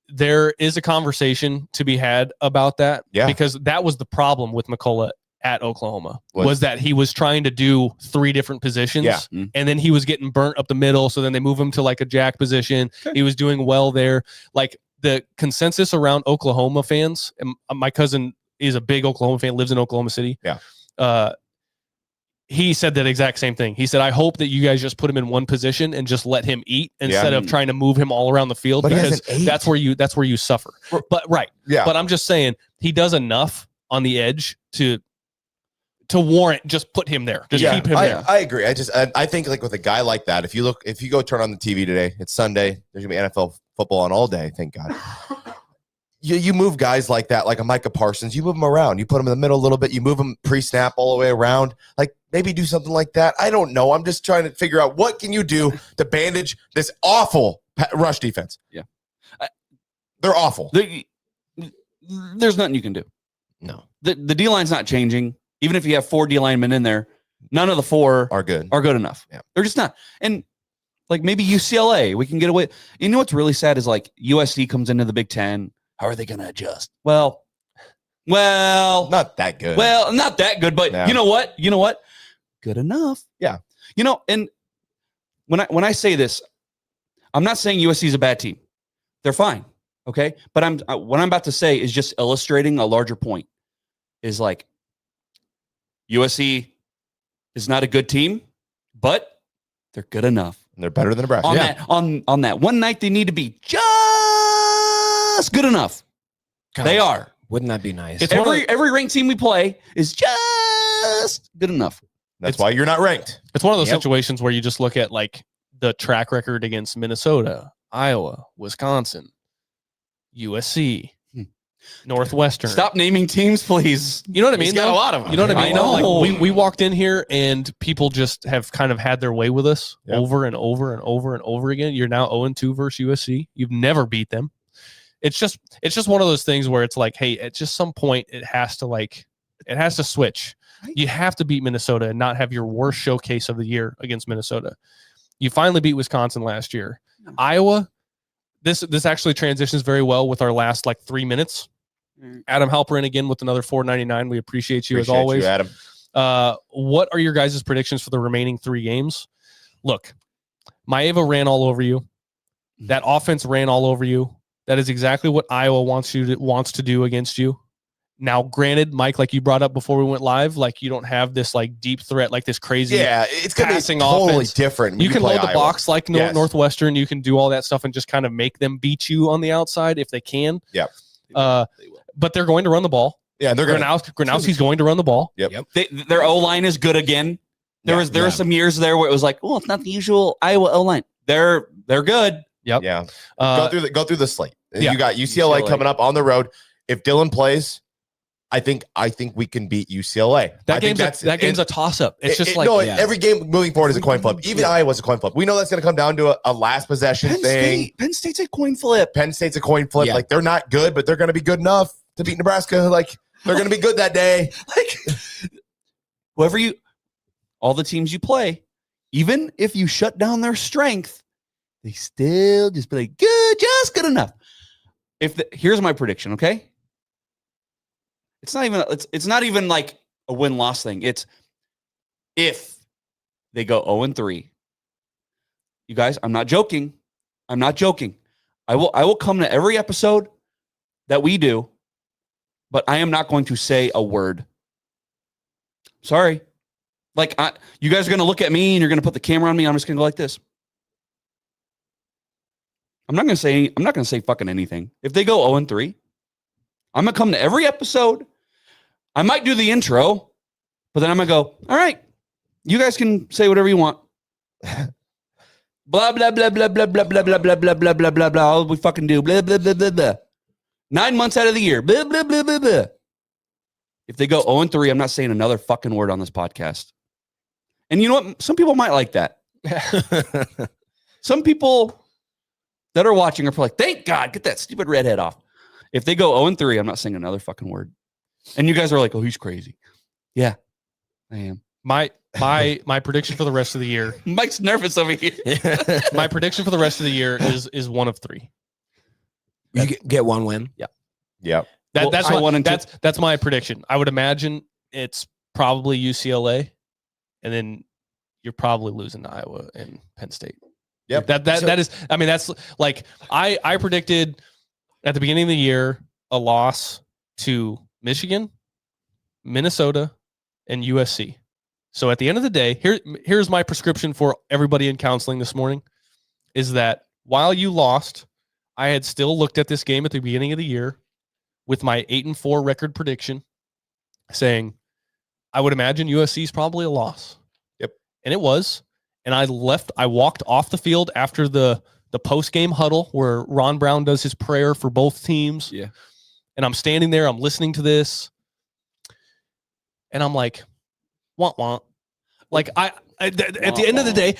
Speaker 6: there is a conversation to be had about that.
Speaker 5: Yeah.
Speaker 6: Because that was the problem with McCullough at Oklahoma was that he was trying to do 3 different positions.
Speaker 5: Yeah.
Speaker 6: And then he was getting burnt up the middle. So then they move him to like a jack position.
Speaker 3: Okay.
Speaker 6: He was doing well there. Like the consensus around Oklahoma fans, and my cousin is a big Oklahoma fan, lives in Oklahoma City.
Speaker 5: Yeah.
Speaker 6: He said that exact same thing. He said, I hope that you guys just put him in one position and just let him eat instead of trying to move him all around the field, because that's where you suffer. But
Speaker 5: Yeah.
Speaker 6: But I'm just saying he does enough on the edge to warrant just put him there. Just keep him there.
Speaker 5: I agree. I think like with a guy like that, if you go turn on the TV today, it's Sunday. There's gonna be NFL football on all day. Thank God. You move guys like that, like a Micah Parsons. You move them around. You put them in the middle a little bit. You move them pre-snap all the way around. Like maybe do something like that. I don't know. I'm just trying to figure out what can you do to bandage this awful rush defense.
Speaker 3: Yeah,
Speaker 5: they're awful.
Speaker 3: There's nothing you can do.
Speaker 4: No,
Speaker 3: the D line's not changing. Even if you have 4 D linemen in there, none of the 4
Speaker 5: are good
Speaker 3: enough.
Speaker 5: Yeah,
Speaker 3: they're just not. And like maybe UCLA, we can get away. You know what's really sad is like USC comes into the Big Ten. How are they going to adjust? Well,
Speaker 5: not that good.
Speaker 3: Well, not that good, but
Speaker 5: Yeah.
Speaker 3: You know what? Good enough.
Speaker 5: Yeah.
Speaker 3: And when I say this, I'm not saying USC is a bad team. They're fine. Okay. But what I'm about to say is just illustrating a larger point. Is like USC is not a good team, but they're good enough.
Speaker 5: And they're better than Nebraska.
Speaker 3: On that one night, they need to be just good enough.
Speaker 4: God,
Speaker 3: They are.
Speaker 4: Wouldn't that be nice?
Speaker 6: It's
Speaker 3: Every ranked team we play is just good enough.
Speaker 5: That's why you're not ranked.
Speaker 6: It's one of those situations where you just look at like the track record against Minnesota, Iowa, Wisconsin, USC, Northwestern.
Speaker 3: Stop naming teams, please.
Speaker 6: You know what I mean?
Speaker 3: He's got a lot of them.
Speaker 6: You know what I mean?
Speaker 3: I know.
Speaker 6: Like we walked in here and people just have kind of had their way with us over and over and over and over again. You're now 0-2 versus USC. You've never beat them. It's just one of those things where it's like, hey, at just some point it has to switch. You have to beat Minnesota and not have your worst showcase of the year against Minnesota. You finally beat Wisconsin last year. Iowa, this actually transitions very well with our last like 3 minutes. Adam Halperin again with another $4.99. We appreciate you as always.
Speaker 5: You, Adam.
Speaker 6: What are your guys' predictions for the remaining 3 games? Look, Maeva ran all over you. That offense ran all over you. That is exactly what Iowa wants to do against you. Now, granted, Mike, like you brought up before we went live, like you don't have this like deep threat, like this crazy
Speaker 5: it's going to be
Speaker 6: passing
Speaker 5: totally
Speaker 6: offense.
Speaker 5: different.
Speaker 6: You can load the
Speaker 5: Iowa.
Speaker 6: box like Northwestern. You can do all that stuff and just kind of make them beat you on the outside if they can.
Speaker 5: Yeah.
Speaker 6: But they're going to run the ball.
Speaker 5: Yeah, and they're going to.
Speaker 6: Gronowski's going to run the ball.
Speaker 5: Yep.
Speaker 3: Their O-line is good again. There were some years there where it was like, oh, it's not the usual Iowa O-line. They're good.
Speaker 6: Yep.
Speaker 5: Yeah. Go through the slate.
Speaker 6: Yeah.
Speaker 5: You got UCLA coming up on the road. If Dylan plays, I think we can beat UCLA.
Speaker 6: That game's a toss-up. It's just
Speaker 5: every game moving forward is a coin flip. Even Iowa's a coin flip. We know that's going to come down to a last possession thing.
Speaker 3: Penn State's a coin flip.
Speaker 5: Penn State's a coin flip.
Speaker 4: Yeah.
Speaker 5: Like they're not good, but they're going to be good enough to beat Nebraska. Like they're going to be good that day.
Speaker 3: Like all the teams you play, even if you shut down their strength, they still just be like just good enough. Here's my prediction, okay? It's not even like a win-loss thing. It's if they go 0-3. You guys, I'm not joking. I will come to every episode that we do, but I am not going to say a word. Sorry. Like you guys are going to look at me and you're going to put the camera on me. I'm just going to go like this. I'm not going to say fucking anything. If they go 0-3, I'm going to come to every episode. I might do the intro, but then I'm going to go, all right, you guys can say whatever you want. Blah, blah, blah, blah, blah, blah, blah, blah, blah, blah, blah, blah, blah, blah. All we fucking do. Blah, blah, blah, blah, blah. 9 months out of the year. Blah, blah, blah, blah, blah. If they go 0-3, I'm not saying another fucking word on this podcast. And you know what? Some people might like that. Some people that are watching are probably like, thank God, get that stupid redhead off. If they go 0-3, I'm not saying another fucking word. And you guys are like, oh, he's crazy. Yeah, I am.
Speaker 6: My prediction for the rest of the year.
Speaker 3: Mike's nervous over here.
Speaker 6: My prediction for the rest of the year is 1 of 3.
Speaker 4: You get 1 win.
Speaker 6: Yeah.
Speaker 5: Yeah.
Speaker 6: That's my prediction. I would imagine it's probably UCLA, and then you're probably losing to Iowa and Penn State.
Speaker 5: Yep.
Speaker 6: That's like I predicted at the beginning of the year a loss to Michigan, Minnesota, and USC. So at the end of the day, here's my prescription for everybody in counseling this morning is that while you lost, I had still looked at this game at the beginning of the year with my 8-4 record prediction saying, I would imagine USC is probably a loss.
Speaker 5: Yep.
Speaker 6: And it was. And I walked off the field after the post-game huddle where Ron Brown does his prayer for both teams.
Speaker 3: Yeah.
Speaker 6: And I'm standing there, I'm listening to this, and I'm like, want. Like at the end of the day,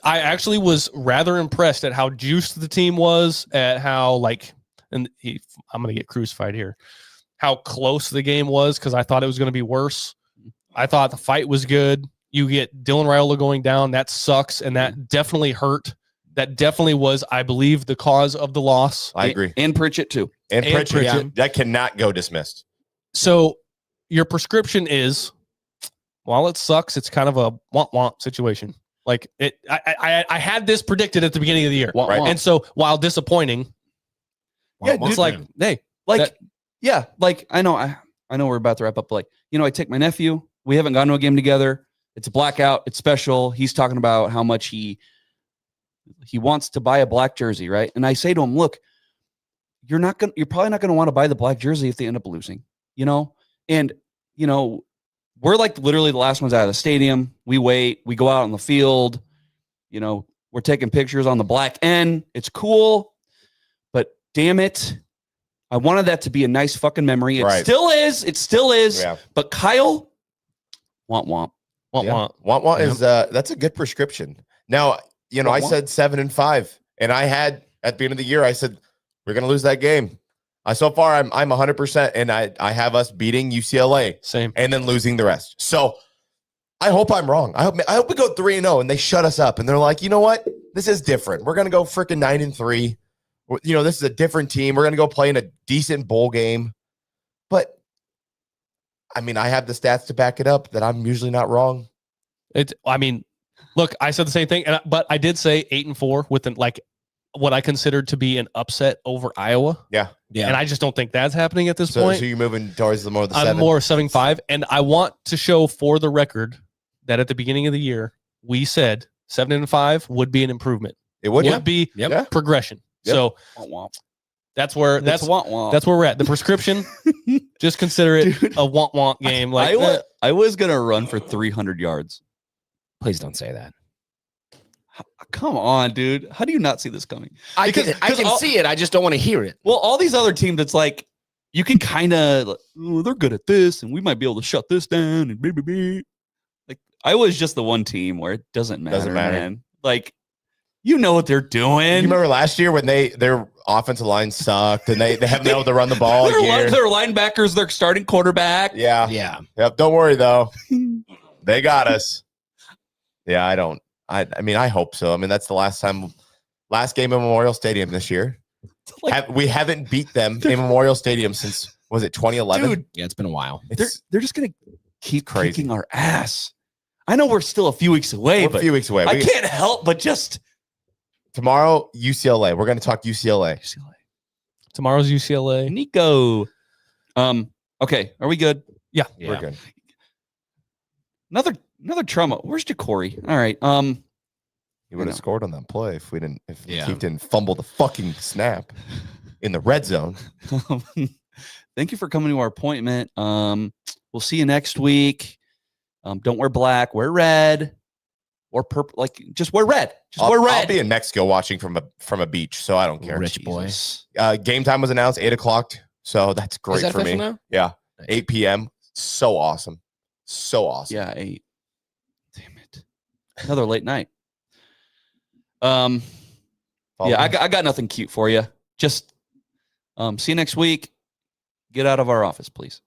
Speaker 6: I actually was rather impressed at how juiced the team was, at how I'm gonna get crucified here, how close the game was, because I thought it was gonna be worse. I thought the fight was good. You get Dylan Raiola going down, that sucks, and that definitely hurt. That definitely was, I believe, the cause of the loss.
Speaker 5: I agree.
Speaker 3: And Pritchett, too.
Speaker 5: And Pritchett,
Speaker 6: Pritchett.
Speaker 5: yeah. That cannot go dismissed.
Speaker 6: So your prescription is, while it sucks, it's kind of a want situation. Like I had this predicted at the beginning of the year.
Speaker 5: Right.
Speaker 6: And so while disappointing, it's like, hey,
Speaker 3: I know we're about to wrap up, but I take my nephew. We haven't gone to a game together. It's a blackout. It's special. He's talking about how much he wants to buy a black jersey, right? And I say to him, look, you're probably not gonna want to buy the black jersey if they end up losing, and we're like literally the last ones out of the stadium. We wait, we go out on the field, we're taking pictures on the black end. It's cool, but damn it, I wanted that to be a nice fucking memory. It still is. It still is.
Speaker 5: Yeah.
Speaker 3: But Kyle, womp.
Speaker 5: Want is that's a good prescription. Now, I said 7-5, and I had at the end of the year, I said we're gonna lose that game. So far, I'm 100%, and I have us beating UCLA,
Speaker 6: Same,
Speaker 5: and then losing the rest. So I hope I'm wrong. I hope we go 3-0, and they shut us up, and they're like, you know what? This is different. We're gonna go freaking 9-3. This is a different team. We're gonna go play in a decent bowl game, but. I mean, I have the stats to back it up that I'm usually not wrong.
Speaker 6: Look, I said the same thing, but I did say 8-4 with what I considered to be an upset over Iowa.
Speaker 5: Yeah.
Speaker 6: And I just don't think that's happening at this point.
Speaker 5: So you're moving towards the 7.
Speaker 6: I'm more 7-5, and I want to show for the record that at the beginning of the year we said 7-5 would be an improvement.
Speaker 5: It would
Speaker 6: be progression.
Speaker 5: Yep.
Speaker 6: So that's where we're at. The prescription, just consider it a want game.
Speaker 3: I was gonna run for 300 yards.
Speaker 4: Please don't say that.
Speaker 3: Come on, dude. How do you not see this coming?
Speaker 4: I can see it. I just don't want to hear it.
Speaker 3: Well, all these other teams, it's like you can kind of, they're good at this, and we might be able to shut this down. And like I was just the one team where it doesn't matter. Man. Like what they're doing.
Speaker 5: You remember last year when their offensive line sucked and they haven't been able to run the ball.
Speaker 3: Their linebackers, their starting quarterback.
Speaker 5: Yeah. Yep. Don't worry though. They got us. Yeah, I mean, I hope so. I mean, that's the last game in Memorial Stadium this year. We haven't beat them in Memorial Stadium since, was it 2011?
Speaker 3: Dude,
Speaker 4: yeah, it's been a while.
Speaker 3: They're just going to keep kicking our ass. I know we're still a few weeks away,
Speaker 5: but
Speaker 3: I can't help but just.
Speaker 5: Tomorrow, UCLA. We're going to talk UCLA.
Speaker 6: Tomorrow's UCLA.
Speaker 3: Nico. Okay, are we good?
Speaker 6: Yeah.
Speaker 5: We're good.
Speaker 3: Another trauma. Where's Jacory? All right.
Speaker 5: He would have scored on that play if Keith didn't fumble the fucking snap in the red zone.
Speaker 3: Thank you for coming to our appointment. We'll see you next week. Don't wear black, wear red or purple. Just wear red. Wear red.
Speaker 5: I'll be in Mexico watching from a beach, so I don't care.
Speaker 4: Rich boy.
Speaker 5: Game time was announced 8:00, so that's great for me.
Speaker 4: Now?
Speaker 5: Yeah, 8 p.m. So awesome.
Speaker 3: Yeah, 8. Damn it. Another late night. Yeah, I got nothing cute for you. Just see you next week. Get out of our office, please.